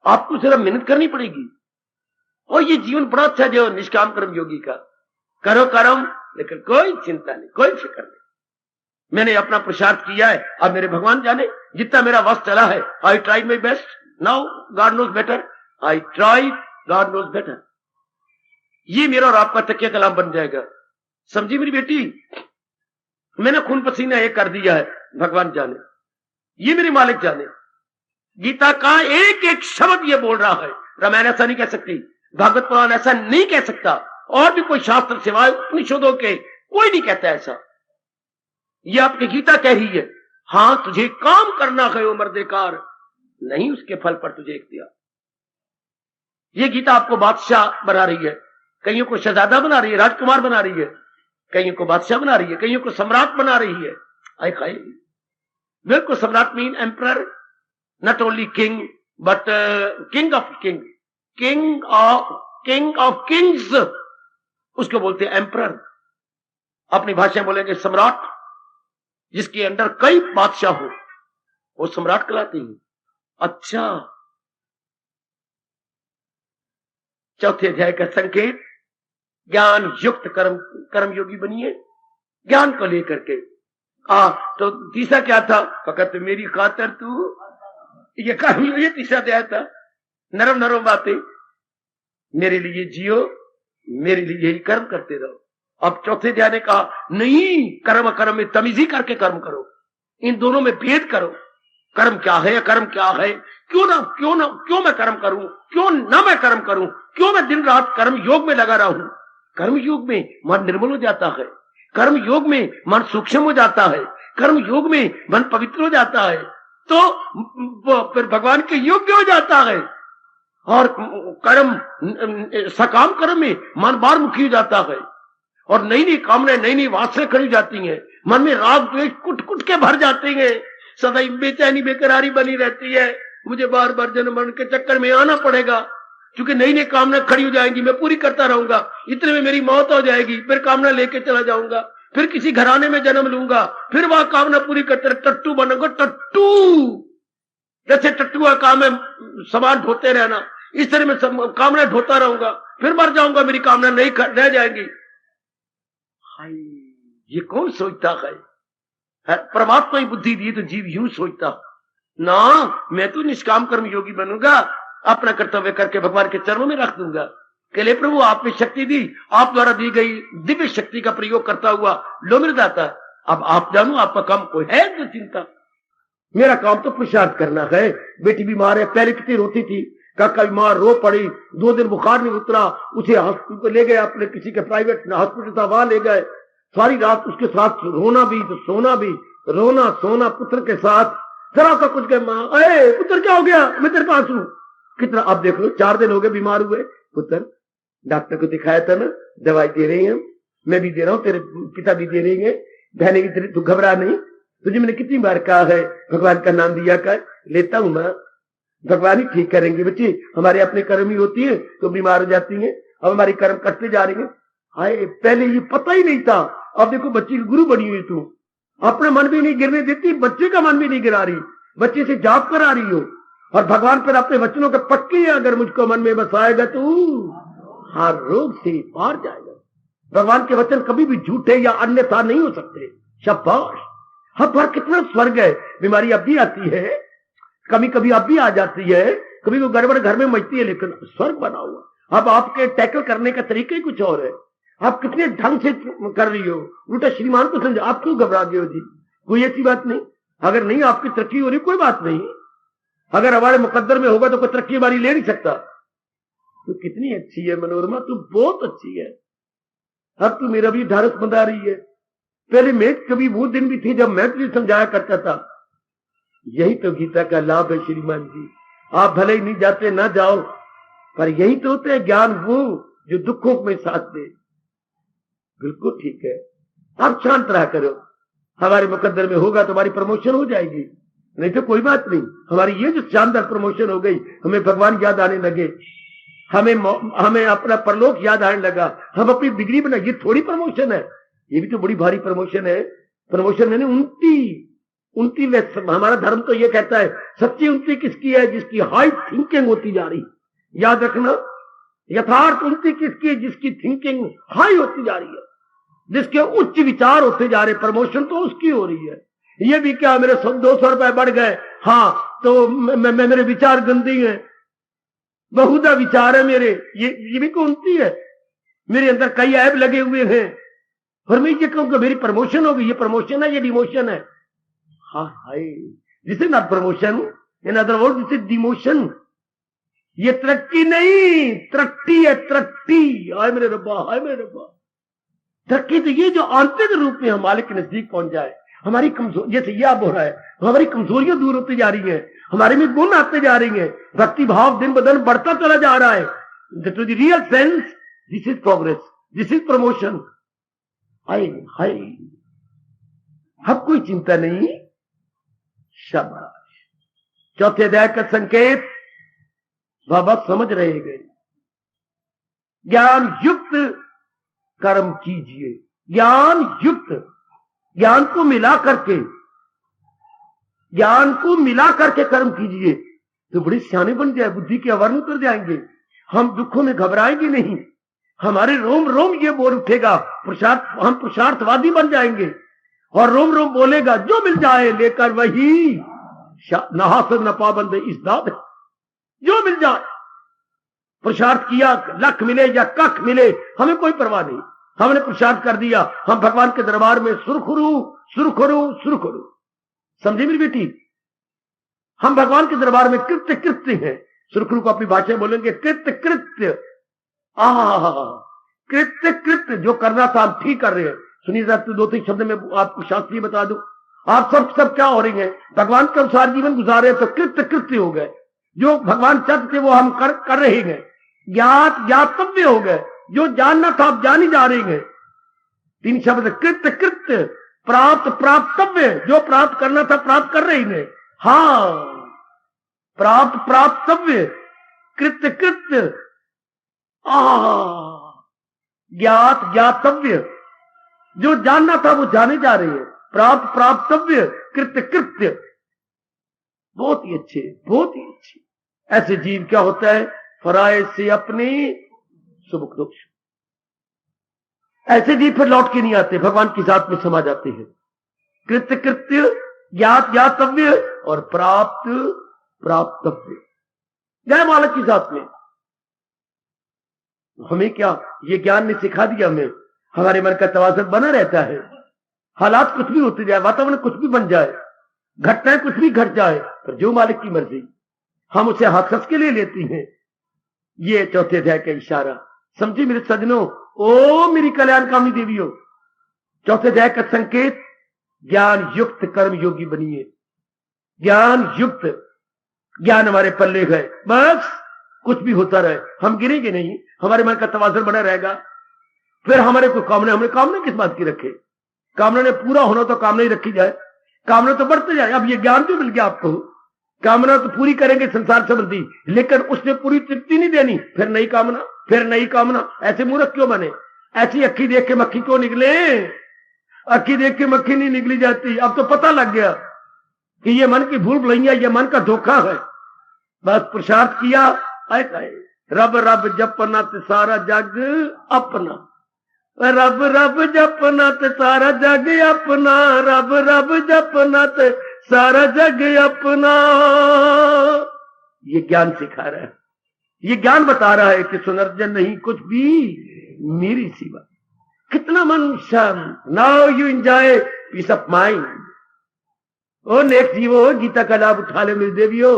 आपको सिर्फ मेहनत करनी पड़ेगी। और ये जीवन बड़ा अच्छा जो निष्काम कर्म योगी का, करो कर्म लेकिन कोई चिंता नहीं, कोई फिक्र नहीं। मैंने अपना पुरुषार्थ किया है, अब मेरे भगवान जाने जितना मेरा वक्त चला है। I tried my best, now God knows better, I tried, God knows better. ये मेरा और आपका तकिया कलाम बन जाएगा। समझी मेरी बेटी? मैंने खून पसीना एक कर दिया है, भगवान जाने, ये मेरे मालिक जाने। गीता का एक एक शब्द ये बोल रहा है। रामायण ऐसा नहीं कह सकती, भागवत पुराण ऐसा नहीं कह सकता, और भी कोई शास्त्र सिवाय उपनिषदों के कोई नहीं कहता ऐसा। ये आपकी गीता कह रही है। हां, तुझे काम करना है ओ मर्देकार, नहीं उसके फल पर तुझे इख्तियार। ये गीता आपको बादशाह बना रही है, कईयों को शहजादा बना रही है, राजकुमार बना रही है, कईयों को बादशाह बना रही है, कईयों को सम्राट बना रही है। आई खाई बिल्कुल। सम्राट mean emperor, not only king but king of king, king of Kings, उसको बोलते हैं एम्परर। अपनी भाषा बोलेंगे सम्राट, जिसके अंदर कई बादशाह हो वो सम्राट कहलाते हैं। अच्छा, चौथे अध्याय का संकेत, ज्ञान युक्त कर्म योगी बनिए, ज्ञान को लेकर के। तो तीसरा क्या था? फकत मेरी खातर तू, ये कर्म, ये तीसरा अध्याय था। नरम नरम बातें, मेरे लिए जियो, मेरे लिए यही कर्म करते रहो। अब चौथे अध्याय ने कहा नहीं, कर्म कर्म में तमीजी करके कर्म करो, इन दोनों में भेद करो। कर्म क्या है, कर्म क्या है, क्यों मैं कर्म करूं, क्यों ना मैं कर्म करूं, क्यों मैं दिन रात कर्म योग में लगा रहा हूं। कर्म योग में मन निर्मल हो जाता है, कर्म योग में मन सूक्ष्म हो जाता है, कर्म योग में मन पवित्र हो जाता है, तो फिर भगवान के योग्य हो जाता है। और कर्म, सकाम कर्म में मन बार मुखी हो जाता है, और नई नई कामनाएं, नई नई वासनाएं खड़ी जाती हैं, मन में राग द्वेष कुट कुट के भर जाते हैं, सदैव बेचैनी बेकरारी बनी रहती है। मुझे बार बार जन्म मरण के चक्कर में आना पड़ेगा, क्योंकि नई नई कामना खड़ी हो जाएंगी, मैं पूरी करता रहूंगा, इतने में मेरी मौत हो जाएगी, फिर कामना लेके चला जाऊंगा, फिर किसी घराने में जन्म लूंगा, फिर वह कामना पूरी करते रहे, टट्टू बनूंगा। टट्टू जैसे टट्टू का काम है सामान ढोते रहना, इस तरह में कामना ढोता रहूंगा, फिर मर जाऊंगा, मेरी कामना नहीं रह जाएगी। ये कौन सोचता है? परमात्मा ही बुद्धि दी तो जीव यूं सोचता ना, मैं तो निष्काम कर्म योगी बनूंगा, अपना कर्तव्य करके भगवान के चरणों में रख दूंगा। कहले प्रभु आपने शक्ति दी, आप द्वारा दी गई दिव्य शक्ति का प्रयोग करता हुआ लो मेरे दाता, अब आप जानो आपका काम कोई है तो चिंता, मेरा काम तो पुरुषार्थ करना है। बेटी बीमार है, पहले कितनी रोती थी, काका बीमार, रो पड़ी, 2 दिन बुखार नहीं उतरा, उसे हॉस्पिटल को ले गए, अपने किसी के प्राइवेट हॉस्पिटल था वहां ले गए, सारी रात उसके साथ रोना भी तो सोना भी, रोना सोना पुत्र के साथ, जरा सा कुछ गए, माँ अरे पुत्र क्या हो गया, मैं तेरे पास हूं। कितना, आप देख लो 4 दिन हो गए बीमार हुए। पुत्र डॉक्टर को दिखाया था ना, दवाई दे रही हैं, मैं भी दे रहा हूं, तेरे पिता भी दे रही है, बहने की तेरी, तू घबरा नहीं, तुझे मैंने कितनी बार कहा है भगवान का नाम दिया कर। लेता हूं मां, भगवान ही ठीक करेंगे बच्ची, हमारे अपने कर्म ही होती है तो बीमार हो जाती है, अब हमारी कर्म कटते जा रही है। हाय, पहले ये पता ही नहीं था, अब देखो बच्ची की गुरु बनी हुई तू, अपना मन भी नहीं गिरने देती, बच्चे का मन भी नहीं गिरा रही, बच्चे से जाप करा रही हो, और भगवान पर अपने वचनों के पक्के हैं, अगर मुझको मन में बसाएगा तू हर रोग से पार जाएगा। भगवान के वचन कभी भी झूठे या अन्यथा नहीं हो सकते। शाबाश, हम पर कितना स्वर्ग है। बीमारी अब भी आती है, कभी कभी अब भी आ जाती है, कभी कोई गड़बड़ घर में मचती है, लेकिन स्वर्ग बना हुआ। अब आपके टैकल करने का तरीका ही कुछ और है, आप कितने ढंग से कर रही हो, उल्टा श्रीमान को समझो, आप क्यों घबरा गए हो जी, कोई ऐसी बात नहीं। अगर नहीं आपकी तरक्की हो रही, कोई बात नहीं, अगर हमारे मुकद्दर में होगा तो कोई तरक्की हमारी ले नहीं सकता। तो कितनी अच्छी है मनोरमा, तू बहुत अच्छी है, अब तू मेरा भी ढारस बंधा रही है। पहले मैं कभी वो दिन भी थी जब मैं तुझे समझाया करता था। यही तो गीता का लाभ है श्रीमान जी, आप भले ही नहीं जाते ना जाओ, पर यही तो होता है ज्ञान, वो जो दुखों में साथ दे। बिल्कुल ठीक है, आप शांत रहा करो, हमारे मुकद्दर में होगा तो हमारी प्रमोशन हो जाएगी, नहीं तो कोई बात नहीं। हमारी ये जो शानदार प्रमोशन हो गई, हमें भगवान याद आने लगे, हमें अपना परलोक याद आने लगा, हम अपनी डिग्री बना, ये थोड़ी प्रमोशन है, ये भी तो बड़ी भारी प्रमोशन है। प्रमोशन मैंने उनती हमारा धर्म तो ये कहता है सच्ची उन्नति किसकी है, जिसकी हाई थिंकिंग होती जा रही, याद रखना, यथार्थ उन्नति किसकी है, जिसकी थिंकिंग हाई होती जा रही है, जिसके उच्च विचार होते जा रहे, प्रमोशन तो उसकी हो रही है। ये भी क्या मेरे 200 रुपए बढ़ गए, हाँ तो मेरे विचार गंदी हैं, बहुधा विचार है मेरे, ये भी तो उन्नति है। मेरे अंदर कई ऐब लगे हुए हैं और मैं ये कहूंगा मेरी प्रमोशन होगी, ये प्रमोशन है, ये डिमोशन है। हाँ हाय, this is not promotion, in other word this is demotion. ये तरक्की नहीं, तरक्की है, तरक्की। हाय मेरे रब्बा, हाय मेरे रब्बा, तरक्की तो ये जो आंतरिक रूप में हम मालिक के नजदीक पहुंच जाए, हमारी कमजोर, जैसे ये अब हो रहा है, हमारी कमजोरियां दूर होती जा रही हैं, हमारे में गुण आते जा रही हैं, भक्ति भाव दिन ब दिन बढ़ता चला जा रहा है। To the real sense this is progress, this is promotion. हाय हाय, अब कोई चिंता नहीं। शाबाश, चौथे अध्याय का संकेत बाबा समझ रहे गए, ज्ञान युक्त कर्म कीजिए, ज्ञान युक्त, ज्ञान को मिला करके कर्म कीजिए, तो बड़ी सियाने बन जाए, बुद्धि के आवरण उतर जाएंगे, हम दुखों में घबराएंगे नहीं, हमारे रोम रोम ये बोल उठेगा हम पुरुषार्थवादी बन जाएंगे, और रोम रोम बोलेगा जो मिल जाए लेकर वही नहासर न पाबंद इस दाद, जो मिल जाए, पुरुषार्थ किया, लख मिले या कख मिले, हमें कोई परवाह नहीं, हमने पुरुषार्थ कर दिया, हम भगवान के दरबार में सुरखुरु सुरखुरु सुरखुरु। समझे मेरी बेटी, हम भगवान के दरबार में कृत्य कृत्य हैं। सुरखुरु को अपनी भाषा में बोलेंगे कृत्य कृत्य, कृत्य कृत्य, जो करना था हम ठीक कर रहे हैं। सुनिए साहब, तो 2-3 शब्द में आपको शास्त्रीय बता दूं, आप सब क्या हो रही हैं, भगवान के अनुसार जीवन गुजार रहे हैं, तो कृत्य कृत्य हो गए, जो भगवान चाहते थे वो हम कर रहे हैं, ज्ञातव्य हो गए, जो जानना था आप जान ही जा रहे हैं। 3 शब्द, कृत्य कृत्य, प्राप्त प्राप्तव्य, जो प्राप्त करना था प्राप्त कर रहे हैं, हाँ, प्राप्त प्राप्तव्य, कृत्य कृत्य, ज्ञात ज्ञातव्य, जो जानना था वो जाने जा रहे हैं, प्राप्त प्राप्तव्य, कृत्य कृत्य। बहुत ही अच्छे, बहुत ही अच्छे। ऐसे जीव क्या होता है, फराए से अपने सुख दुख, ऐसे जीव फिर लौट के नहीं आते, भगवान की जात में समा जाते हैं। कृत्य कृत्य, ज्ञात ज्ञातव्य और प्राप्त प्राप्तव्य, जय मालक की जात में। हमें क्या ये ज्ञान ने सिखा दिया, हमें हमारे मन का तवाज़ुन बना रहता है, हालात कुछ भी होते जाए, वातावरण कुछ भी बन जाए, घटनाएं कुछ भी घट जाए, पर जो मालिक की मर्जी, हम उसे हाथ हंस के ले लेती हैं। ये चौथे अध्याय का इशारा समझी मेरे सजनों, ओ मेरी कल्याण कामनी देवियों, चौथे अध्याय का संकेत, ज्ञान युक्त कर्म योगी बनिए, ज्ञान युक्त ज्ञान हमारे पल्ले गए, बस कुछ भी होता रहे, हम गिरेंगे नहीं, हमारे मन का तवाज़ुन बना रहेगा। फिर हमारे को कामना, हमने कामना किस बात की रखे? कामना ने पूरा होना तो कामना ही रखी जाए, कामना तो बढ़ते जाए। अब ये ज्ञान भी मिल गया आपको, कामना तो पूरी करेंगे संसार संबंधी, लेकिन उसने पूरी तृप्ति नहीं देनी, फिर नई कामना, फिर नई कामना। ऐसे मूर्ख क्यों बने? ऐसी अक्खी देख के मक्खी क्यों निकले? अक्खी देख के मक्खी नहीं निकली जाती। अब तो पता लग गया कि ये मन की भूल भुलैया, ये मन का धोखा है। बस पुरुषार्थ किया, आए रब रब जपना ते सारा जग अपना, रब रब जपना ते सारा जग अपना, रब रब जपना ते सारा जग अपना। ये ज्ञान सिखा रहा है, ये ज्ञान बता रहा है कि सुनर्जन नहीं कुछ भी मेरी सिवा। कितना मन शांत। Now you enjoy peace of mind. ओ नेक जीवो, गीता का लाभ उठा लो मेरी देवियों,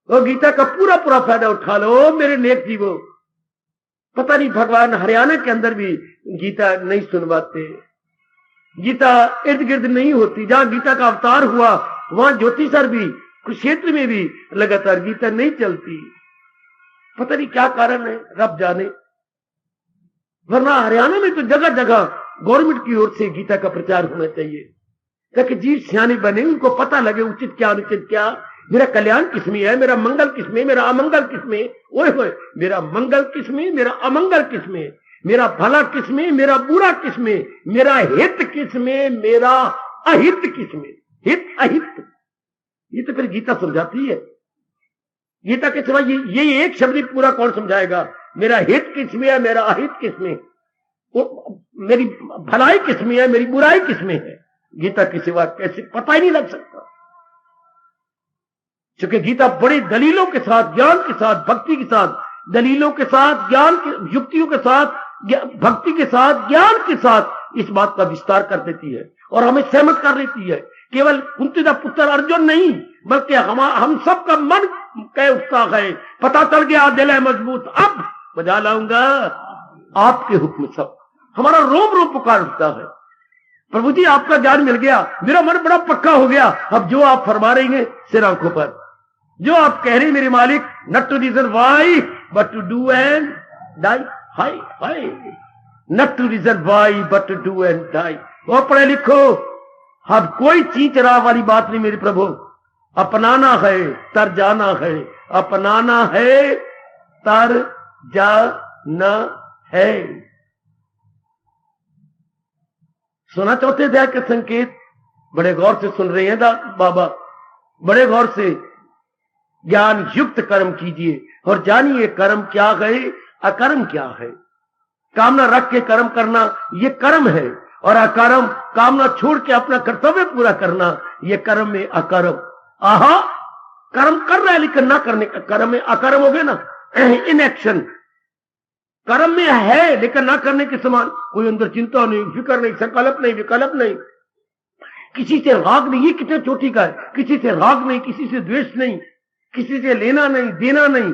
ओ गीता का पूरा पूरा फायदा उठा लो मेरे नेक जीवो। पता नहीं भगवान हरियाणा के अंदर भी गीता नहीं सुनवाते, गीता इर्द गिर्द नहीं होती। जहां गीता का अवतार हुआ वहां ज्योतिषर भी, कुरुक्षेत्र में भी लगातार गीता नहीं चलती। पता नहीं क्या कारण है, रब जाने। वरना हरियाणा में तो जगह जगह गवर्नमेंट की ओर से गीता का प्रचार होना चाहिए, ताकि जीव सियाने बने, उनको पता लगे उचित क्या अनुचित क्या, मेरा कल्याण किसमें है, मेरा मंगल किसमें, मेरा अमंगल किसमें। ओए होए, मेरा मंगल किसमें, मेरा अमंगल किसमें, मेरा भला किसमें, मेरा बुरा किसमें, मेरा हित किसमें, मेरा अहित किसमें। हित अहित ये तो फिर गीता समझाती है। गीता के सिवा ये एक शब्द पूरा कौन समझाएगा? मेरा हित किसमें है, मेरा अहित किसमें, मेरी भलाई किसमें है, मेरी बुराई किसमें है। गीता के सिवा कैसे पता ही नहीं लग सकता, क्योंकि गीता बड़ी दलीलों के साथ, ज्ञान के साथ, भक्ति के साथ, दलीलों के साथ, ज्ञान के, युक्तियों के साथ, भक्ति के साथ, ज्ञान के साथ इस बात का विस्तार कर देती है और हमें सहमत कर लेती है। केवल कुंती का पुत्र अर्जुन नहीं, बल्कि हम सब का मन कह उठता है, पता चल गया दिल है मजबूत, अब बजा लाऊंगा आपके हुक्म सब। हमारा रोम रोम पुकार उठता है, प्रभु जी आपका ज्ञान मिल गया, मेरा मन बड़ा पक्का हो गया। अब जो आप फरमा रहे हैं सिर आंखों पर, जो आप कह रहे हैं मेरे मालिक, not to reason why but to do and die. हाय हाय, not to reason why but to do and die. वो पढ़े लिखो, अब कोई चीज राह वाली बात नहीं मेरे प्रभु। अपनाना है तर जाना है, अपनाना है तर जाना है। सुना चौथे अध्याय के संकेत बड़े गौर से सुन रहे हैं बाबा, बड़े गौर से। ज्ञान युक्त कर्म कीजिए और जानिए कर्म क्या है, अकर्म क्या है। कामना रख के कर्म करना ये कर्म है, और अकर्म कामना छोड़ के अपना कर्तव्य पूरा करना ये कर्म में अकर्म। आहा, कर्म कर रहा है लेकिन ना करने का कर्म में अकर्म हो गए ना, इनएक्शन। कर्म में है लेकिन ना करने के समान। कोई अंदर चिंता नहीं, फिक्र नहीं, संकल्प नहीं, विकल्प नहीं, किसी से राग नहीं। ये कितने चोटी का है, किसी से राग नहीं, किसी से द्वेष नहीं, किसी से लेना नहीं देना नहीं।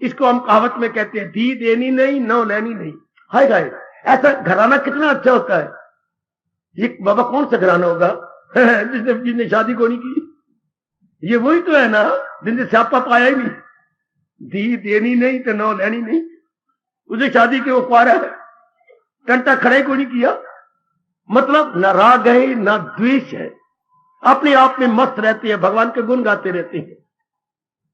इसको हम कहावत में कहते हैं, दी देनी नहीं, नौ लेनी नहीं। हाय गाय, ऐसा घराना कितना अच्छा होता है। ये बाबा कौन सा घराना होगा जिसने शादी को नहीं की? ये वही तो है ना जिनसे स्यापा पाया ही नहीं। दी देनी नहीं तो नौ लेनी नहीं। उसे शादी के वो कुआरा है, टंटा खड़े को नहीं किया। मतलब न राग है न द्वेष है, अपने आप में मस्त रहते हैं, भगवान के गुण गाते रहते हैं।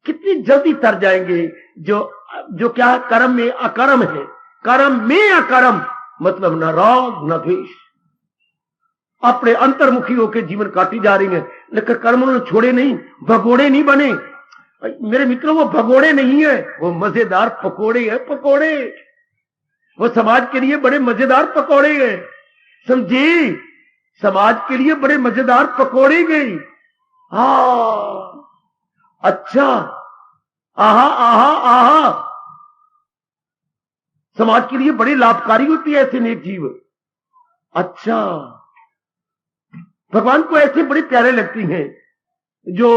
कितनी जल्दी तर जाएंगे जो क्या कर्म में अकर्म है। कर्म में अकर्म मतलब न राग न द्वेष, अपने अंतर्मुखी होकर जीवन काटी जा रही है। लेकिन कर्म उन्होंने छोड़े नहीं, भगोड़े नहीं बने। मेरे मित्रों, वो भगोड़े नहीं है, वो मजेदार पकोड़े है। पकोड़े वो समाज के लिए बड़े मजेदार पकोड़े हैं, समझे? समाज के लिए बड़े मजेदार पकोड़े गए। अच्छा, आहा आहा आहा, समाज के लिए बड़ी लाभकारी होती है ऐसे नेक जीव। अच्छा, भगवान को ऐसे बड़े प्यारे लगती हैं जो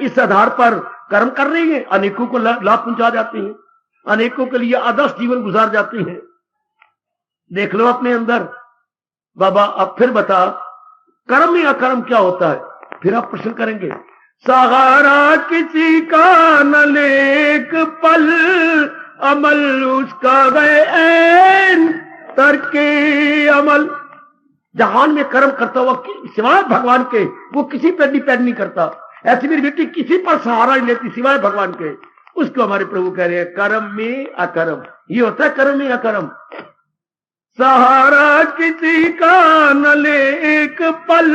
इस आधार पर कर्म कर रही हैं, अनेकों को लाभ पहुंचा जाती हैं, अनेकों के लिए आदर्श जीवन गुजार जाती हैं। देख लो अपने अंदर। बाबा अब फिर बता, कर्म में अकर्म क्या होता है? फिर आप प्रश्न करेंगे, सहारा किसी का न लेक पल, अमल उसका गए ऐन तरके अमल। जहान में कर्म करता हुआ सिवाय भगवान के वो किसी पर डिपेंड नहीं करता। ऐसी मेरी बेटी किसी पर सहारा नहीं लेती सिवाय भगवान के। उसको हमारे प्रभु कह रहे हैं कर्म में अकर्म। ये होता है कर्म में अकर्म। सहारा किसी का न ले एक पल,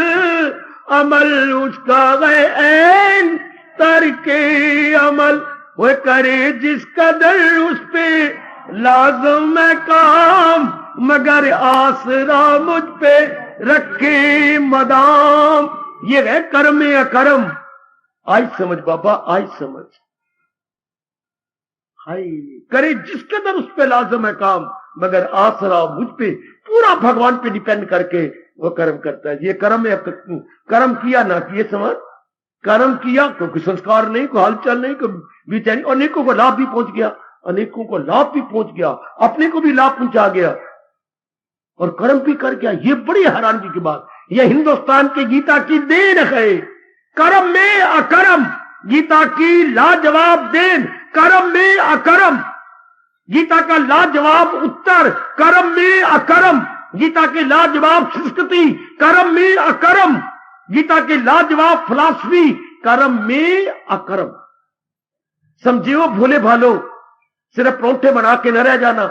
अमल उसका गए ऐन तरके अमल। वो करे जिस कदर उस पे लाज़िम है काम, मगर आसरा मुझ पे रखे मदाम। ये है कर्म में अकर्म। आज समझ बाबा, आज समझ। हाय, करे जिस कदर उस पे लाज़िम है काम, मगर आसरा मुझ पे, पूरा भगवान पे डिपेंड करके वो कर्म करता है। ये कर्म में कर्म किया ना किए समझ। कर्म किया, कोई संस्कार नहीं, कोई हलचल नहीं, कोई बेचैनी, अनेकों को लाभ भी पहुंच गया, अनेकों को लाभ भी पहुंच गया, अपने को भी लाभ पहुंचा गया और कर्म भी कर गया। ये बड़ी हैरानगी की बात। यह हिंदुस्तान की गीता की देन है। कर्म में अकर्म, गीता की लाजवाब देन। कर्म में अकर्म, गीता का लाजवाब उत्तर। कर्म में अकर्म, गीता की लाजवाब संस्कृति। कर्म में अकर्म, गीता की लाजवाब फिलॉसफी। कर्म में अकर्म। समझियो भोले भालो, सिर्फ परोंठे बना के न रह जाना,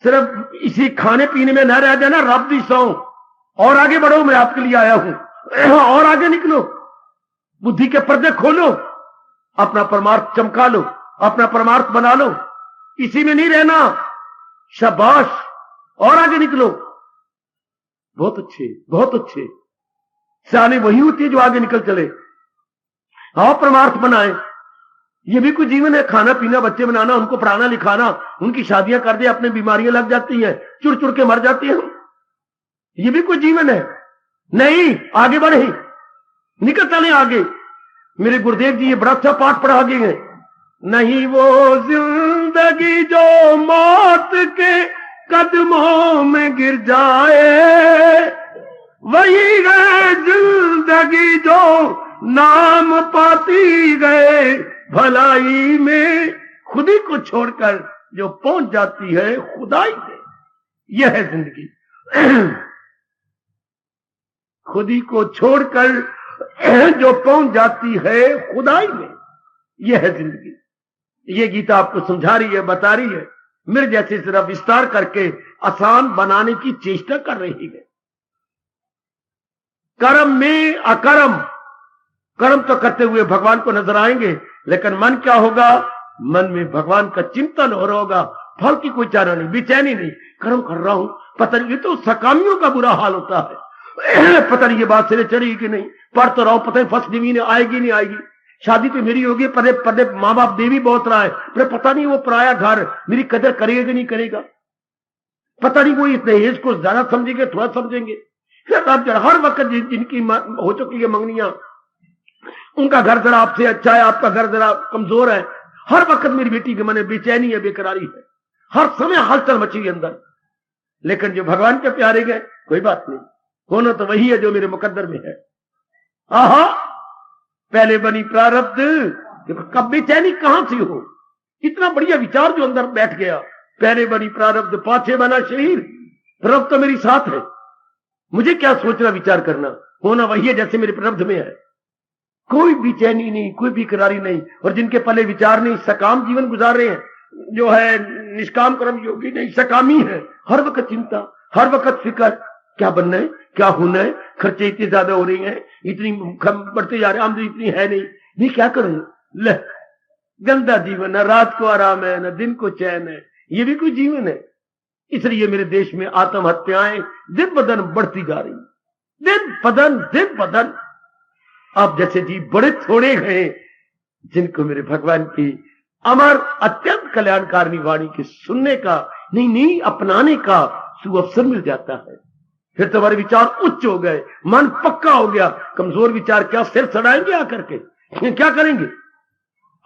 सिर्फ इसी खाने पीने में न रह जाना। रब दी सौ और आगे बढ़ो, मैं आपके लिए आया हूं। और आगे निकलो, बुद्धि के पर्दे खोलो, अपना परमार्थ चमका लो, अपना परमार्थ बना लो। इसी में नहीं रहना। शाबाश, और आगे निकलो। बहुत अच्छे, बहुत अच्छे। सियाने वही होती है जो आगे निकल चले। आओ परमार्थ बनाए। ये भी कोई जीवन है। खाना पीना, बच्चे बनाना, उनको पढ़ाना लिखाना, उनकी शादियां कर दे, अपने बीमारियां लग जाती हैं, चुड़ चुड़ के मर जाती हैं। ये भी कोई जीवन है? नहीं, आगे बढ़े, निकल चले आगे। मेरे गुरुदेव जी ये बड़ा अच्छा पाठ पढ़ा गए हैं। नहीं वो जिंदगी जो मौत के कदमों में गिर जाए, वही है जिंदगी जो नाम पाती गए भलाई में। खुदी को छोड़कर जो पहुंच जाती है खुदाई में, यह है जिंदगी। खुदी को छोड़कर जो पहुंच जाती है खुदाई में, यह है जिंदगी। ये गीता आपको समझा रही है, बता रही है। मेरे जैसे सिर्फ विस्तार करके आसान बनाने की चेष्टा कर रही है। कर्म में अकर्म, कर्म तो करते हुए भगवान को नजर आएंगे, लेकिन मन क्या होगा? मन में भगवान का चिंतन हो रहा होगा। फल की कोई चारा नहीं, बेचैनी नहीं। कर्म कर रहा हूं, पता नहीं, ये तो सकामियों का बुरा हाल होता है। पता नहीं ये बात सिरे चढ़ेगी कि नहीं, पढ़ तो रहा हूं, पता नहीं फर्स्ट डिवीजन आएगी नहीं आएगी, शादी तो मेरी होगी, पदे पदे माँ बाप दे भी बहुत रहा है, पर पता नहीं वो पराया घर मेरी कदर करेगा कि नहीं करेगा। पता नहीं वो इस दहेज को ज्यादा समझेंगे, थोड़ा समझेंगे। हर वक्त जिनकी हो चुकी है मंगनियां, उनका घर जरा आपसे अच्छा है, आपका घर जरा कमजोर है। हर वक्त मेरी बेटी के मन में बेचैनी है, बेकरारी है, हर समय हलचल मची है अंदर। लेकिन जो भगवान के प्यारे गए, कोई बात नहीं, होना तो वही है जो मेरे मुकद्दर में है। आहा, पहले बनी प्रारब्ध। कब बेचैनी कहां से हो? इतना बढ़िया विचार जो अंदर बैठ गया। पहले बनी प्रारब्ध, पाछे बना शरीर। प्रभु तो मेरी साथ है, मुझे क्या सोचना विचार करना। होना वही है जैसे मेरे प्रारब्ध में है। कोई बेचैनी नहीं, कोई बेकरारी नहीं। और जिनके पहले विचार नहीं, सकाम जीवन गुजार रहे हैं, जो है निष्काम कर्म योगी नहीं, सकामी है। हर वक्त चिंता, हर वक्त फिक्र, क्या बनना है, क्या होना है, खर्चे इतने ज्यादा हो रहे हैं, इतनी बढ़ते जा रहे, आमदनी इतनी है नहीं, मैं क्या करूं? ले, गंदा जीवन, न रात को आराम है, न दिन को चैन है। ये भी कोई जीवन है? इसलिए मेरे देश में आत्महत्याएं दिन ब दिन बढ़ती जा रही, दिन ब दिन। आप जैसे जी बड़े थोड़े हैं जिनको मेरे भगवान की अमर अत्यंत कल्याणकारिणी वाणी के सुनने का, नहीं अपनाने का सुअवसर मिल जाता है। फिर तुम्हारे विचार उच्च हो गए, मन पक्का हो गया। कमजोर विचार क्या सिर सड़ाएंगे आकर के? क्या करेंगे?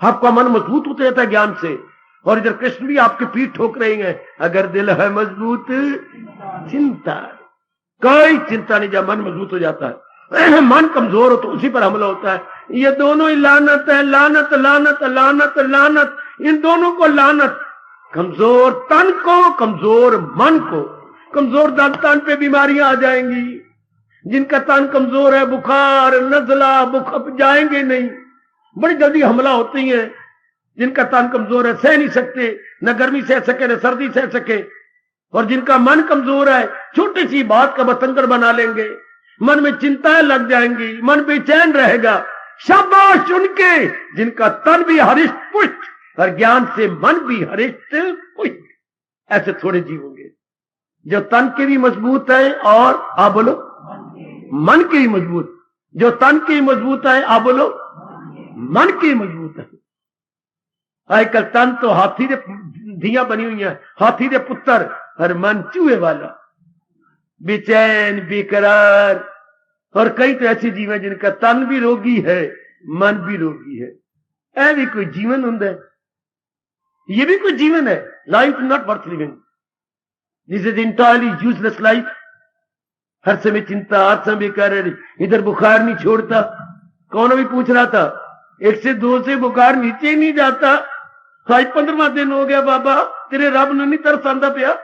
आपका मन मजबूत होता जाता है ज्ञान से। और इधर कृष्ण भी आपके पीठ ठोक रहे हैं, अगर दिल है मजबूत चिंता, कोई चिंता नहीं, जब मन मजबूत हो जाता है। मन कमजोर हो तो उसी पर हमला होता है। ये दोनों ही लानत है, लानत लानत लानत लानत, इन दोनों को लानत। कमजोर तन को, कमजोर मन को। कमजोर तन पे बीमारियां आ जाएंगी। जिनका तन कमजोर है, बुखार नजला बुखार जाएंगे नहीं, बड़ी जल्दी हमला होती है। जिनका तन कमजोर है, सह नहीं सकते, न गर्मी सह सके न सर्दी सह सके। और जिनका मन कमजोर है, छोटी सी बात का बतंगड़ बना लेंगे, मन में चिंताएं लग जाएंगी, मन बेचैन रहेगा। शाबाश उनके जिनका तन भी हरिष्ट पुष्ट और ज्ञान से मन भी हरिष्ट पुष्ट। ऐसे थोड़े जीव होंगे जो तन के भी मजबूत है और आप बोलो मन के भी मजबूत। जो तन के भी मजबूत है, आप बोलो मन के भी मजबूत है। आजकल तन तो हाथी दे धियां बनी हुई है, हाथी दे पुत्र, और मन चूहे वाला, बेचैन बेकरार। और कई तो ऐसे जीव हैं जिनका तन भी रोगी है, मन भी रोगी है। ऐ भी कोई जीवन होता है? ये भी कोई जीवन है? Life not worth living, this is entirely useless life. हर समय चिंता, हर समय बेकार, इधर बुखार नहीं छोड़ता। कौन भी पूछ रहा था, 1 से 2 से बुखार नीचे ही नहीं जाता। 15वां दिन हो गया बाबा, तेरे रब ने नहीं तरस आंदा पिया।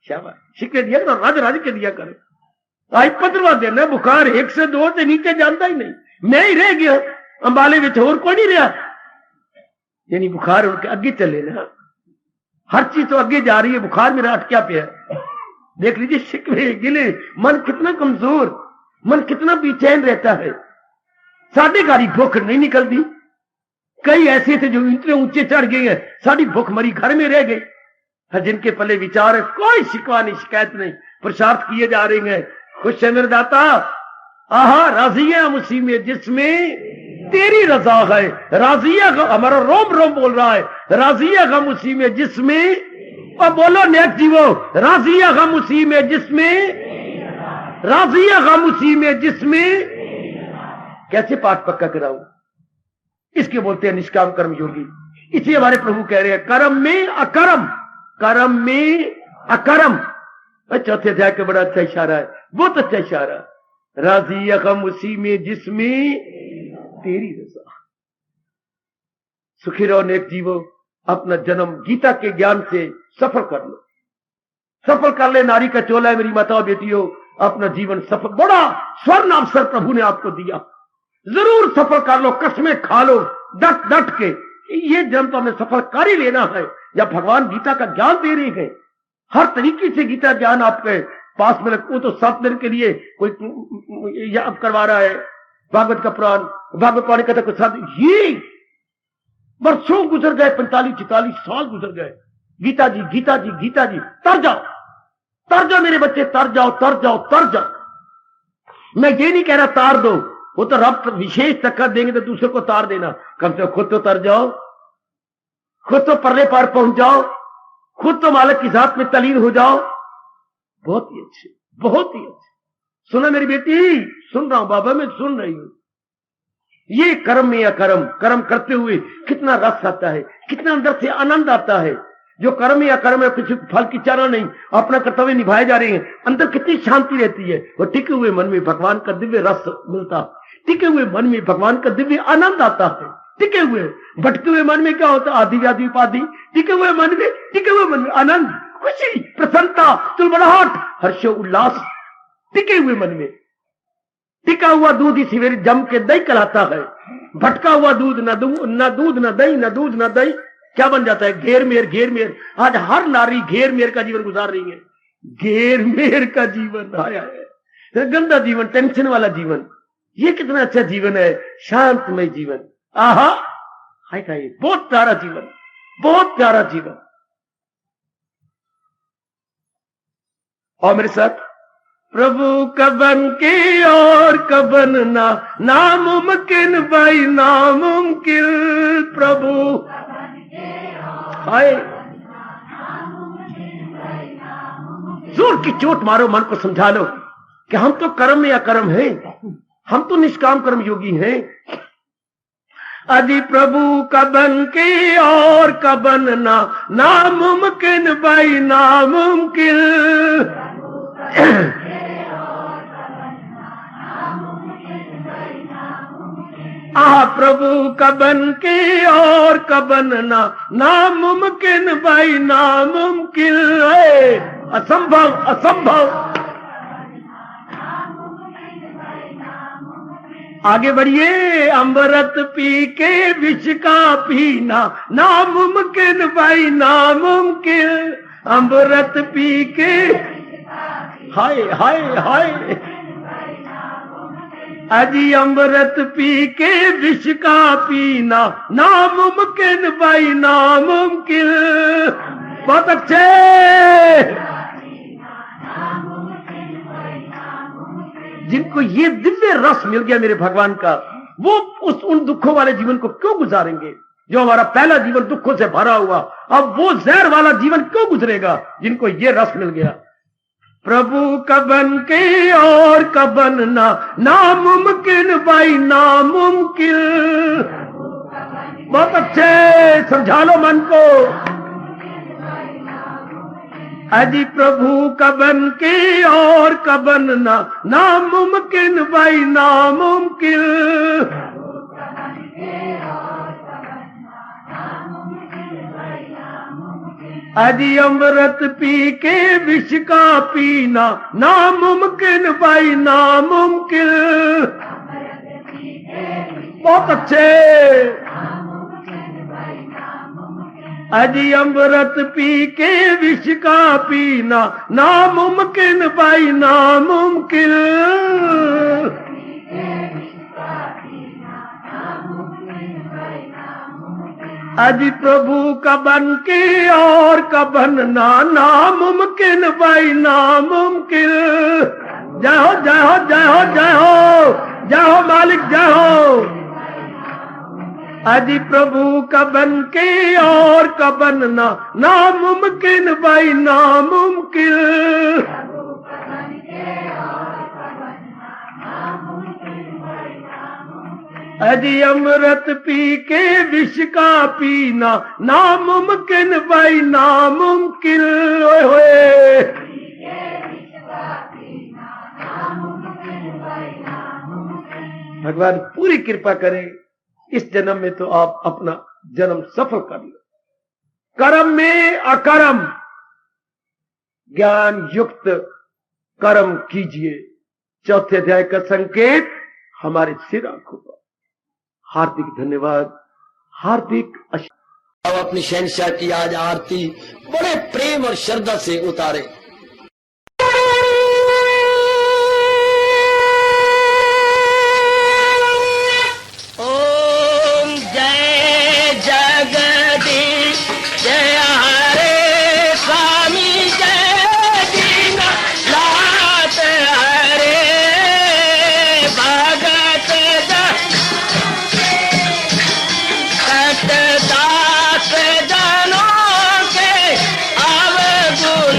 शाबाश, शिके दिया करो, राज राज के दिया करो। आज 15वां दिन है, बुखार 1 से 2 से नीचे जाता ही नहीं। मैं ही रह गया अंबाले में, और कोई नहीं रहा। यानी बुखार उनके आगे चले ना, हर चीज तो आगे जा रही है, बुखार मेरा अटक्या पे है। देख लीजिए शिकवे गिले, मन कितना कमजोर, मन कितना बेचैन रहता है। साढ़े गाड़ी भूख नहीं निकलती। कई ऐसे थे जो इतने ऊंचे चढ़ गए हैं, साड़ी भूख मरी घर में रह गई। जिनके पल्ले विचार है, कोई शिकवा नहीं, शिकायत नहीं, पुरुषार्थ किए जा रहे हैं। खुश है मेरे दाता, आहा राजी है हम उसी में जिसमें तेरी रजा है। राजी है हमारा रोम रोम बोल रहा है, राजी है हम उसी में जिसमें, और बोलो नेक जीवो, राजी है हम उसी में जिसमें, राजी है हम उसी में जिसमें। कैसे पाठ पक्का कराऊं? इसके बोलते हैं निष्काम कर्म योगी। इसलिए हमारे प्रभु कह रहे हैं कर्म में अकर्म, कर्म में अकर्म। चौथे अध्याय का बड़ा अच्छा इशारा है, बहुत अच्छा इशारा। राजी हम उसी में जिसमें तेरी रजा। सुखी रहो नेक जीवो, अपना जन्म गीता के ज्ञान से सफल कर लो, सफल कर ले। नारी का चोला है मेरी माताओं बेटियों, अपना जीवन सफल, बड़ा स्वर्ण अवसर प्रभु ने आपको दिया, जरूर सफल कर लो, कसमें खा लो डट डट के। ये जन्म तो हमें सफल कर ही लेना है। जब भगवान गीता का ज्ञान दे रहे हैं, हर तरीके से गीता ज्ञान आपके पास में रखो, तो 7 दिन के लिए कोई याद करवा रहा है भागवत का पुराण, भागवत पुराण कहता कुछ साथ, ये वर्षों गुजर गए, 45-44 साल गुजर गए। गीता जी गीता जी गीता जी, तर जाओ मेरे बच्चे, तर जाओ तर जाओ तर जाओ। मैं ये नहीं कह रहा तार दो, वो तो रब विशेष तक देंगे तो दूसरे को तार देना। कम से खुद तो तर जाओ, खुद तो परले पार पहुंच जाओ, खुद तो मालिक की जात में तलीन हो जाओ। बहुत ही अच्छे, बहुत ही अच्छे। सुना मेरी बेटी? सुन रहा हूं बाबा, मैं सुन रही हूं। ये कर्म में अकर्म, कर्म करते हुए कितना रस आता है, कितना अंदर से आनंद आता है। जो कर्म या कर्म है, कुछ फल की चारा नहीं, अपना कर्तव्य निभाए जा रहे हैं, अंदर कितनी शांति रहती है। और टिके हुए मन में भगवान का दिव्य रस मिलता, टिके हुए मन में भगवान का दिव्य आनंद आता है। टिके हुए, भटके हुए मन में क्या होता है? आदि व्याधि उपाधि। टिके हुए मन में, टिके हुए मन में आनंद, खुशी, प्रसन्नता, चुलबुलाहट, हर्षो उल्लास। टिके हुए मन में, टिका हुआ दूध इसी वेरी जम के दही कहलाता है। भटका हुआ दूध, न दूध न दही, न दूध न दही, क्या बन जाता है? घेर मेर, घेर मेर। आज हर नारी घेर मेर का जीवन गुजार रही है। घेर मेर का जीवन आया है, गंदा जीवन, टेंशन वाला जीवन। ये कितना अच्छा जीवन है, शांतमय जीवन। आहा, हाय हाय, बहुत प्यारा जीवन, बहुत प्यारा जीवन। और मेरे साथ, प्रभु कबन के और कबन ना, नामुमकिन भाई नामुमकिन। प्रभु हाय, जोर की चोट मारो, मन को समझा लो कि हम तो कर्म में अकर्म हैं, हम तो निष्काम कर्म योगी हैं। अजी प्रभु कबन के और कबन ना, नामुमकिन भाई नामुमकिन। प्रभु कबन के और कबन ना, नामुमकिन भाई नामुमकिन है, असंभव असंभव। आगे बढ़िए। अमृत पी के विष का पीना, नामुमकिन भाई नामुमकिन। अमृत पी के, हाय हाय हाय, अजी अमृत पी के विष का पीना, नामुमकिन भाई नामुमकिन। बहुत अच्छे। जिनको ये दिव्य रस मिल गया मेरे भगवान का, वो उन दुखों वाले जीवन को क्यों गुजारेंगे? जो हमारा पहला जीवन दुखों से भरा हुआ, अब वो जहर वाला जीवन क्यों गुजरेगा जिनको ये रस मिल गया? प्रभु कबन के और कबन ना, नामुमकिन भाई नामुमकिन। बहुत अच्छे, समझा लो मन को। अजी प्रभु कबन के और कबन ना, नामुमकिन भाई नामुमकिन। अजी अमृत पी के विष का पीना, नामुमकिन भाई नामुमकिन। बहुत अच्छे। अजी अमृत पी के विष का पीना, नामुमकिन भाई नामुमकिन। अजी प्रभु कबन के और कबन ना, नामुमकिन भाई नामुमकिन। जय हो जय हो जय हो जय हो, जय हो मालिक जय हो। अजी प्रभु कबन के और कबन ना, नामुमकिन भाई नामुमकिन। अजी अमृत पी के विष का पीना, नामुमकिन भाई नामुमकिन। ओए होए। भगवान पूरी कृपा करें, इस जन्म में तो आप अपना जन्म सफल कर लो। कर्म में अकर्म, ज्ञान युक्त कर्म कीजिए। चौथे अध्याय का संकेत हमारे सिर आंखों पर। हार्दिक धन्यवाद, हार्दिक अब अपनी शहंशाह की आज आरती बड़े प्रेम और श्रद्धा से उतारे। दास जनों के अवगुण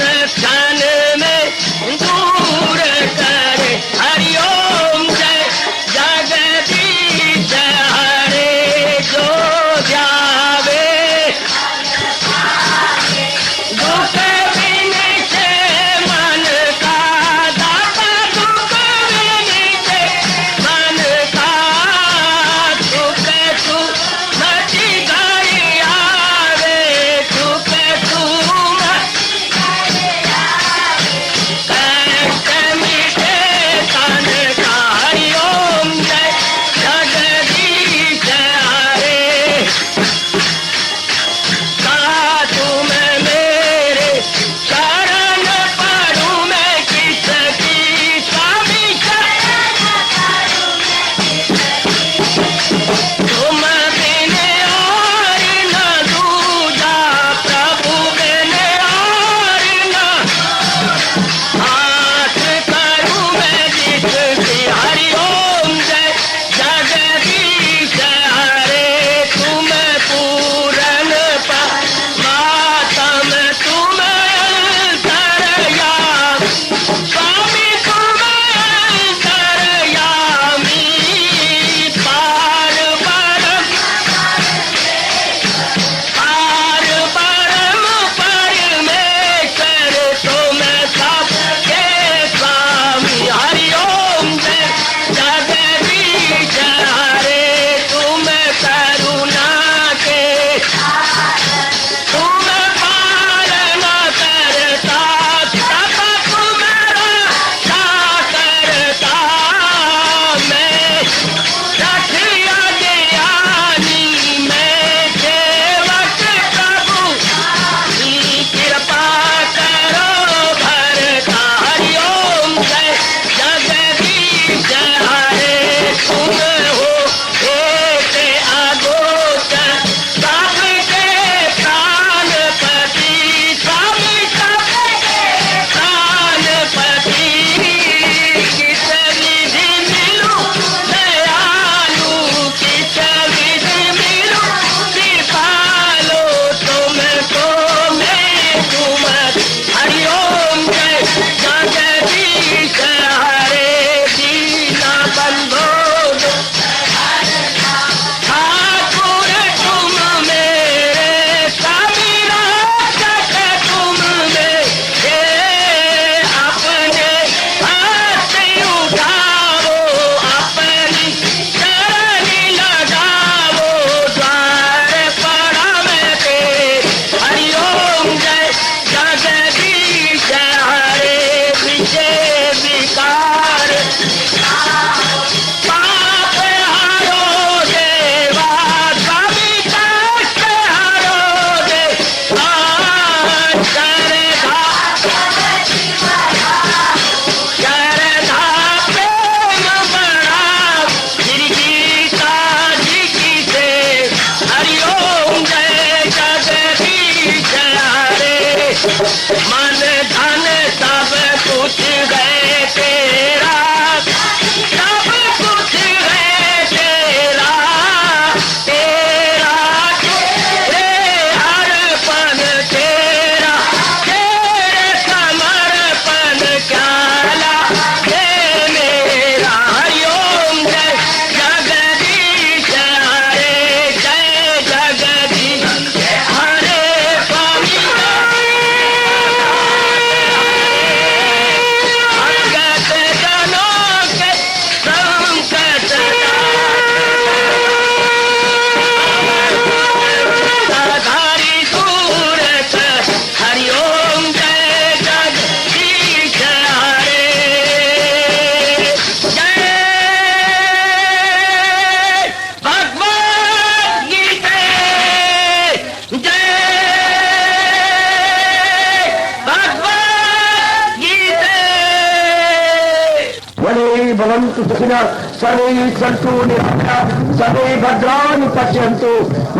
भवन्तु सुखिनः सर्वे सन्तु निरामयाः सर्वे भद्राणि पश्यन्तु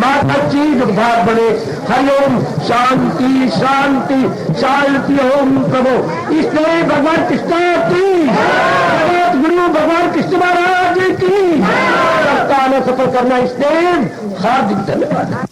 मा कश्चित् दुःखात् भवेत्। हरि ओम शांति शांति शांति। ओम प्रभु इसलिए भगवान कृष्ण की जगत गुरु भगवान कृष्ण महाराज की सप्ताह में सफल करना इसलिए हार्दिक धन्यवाद।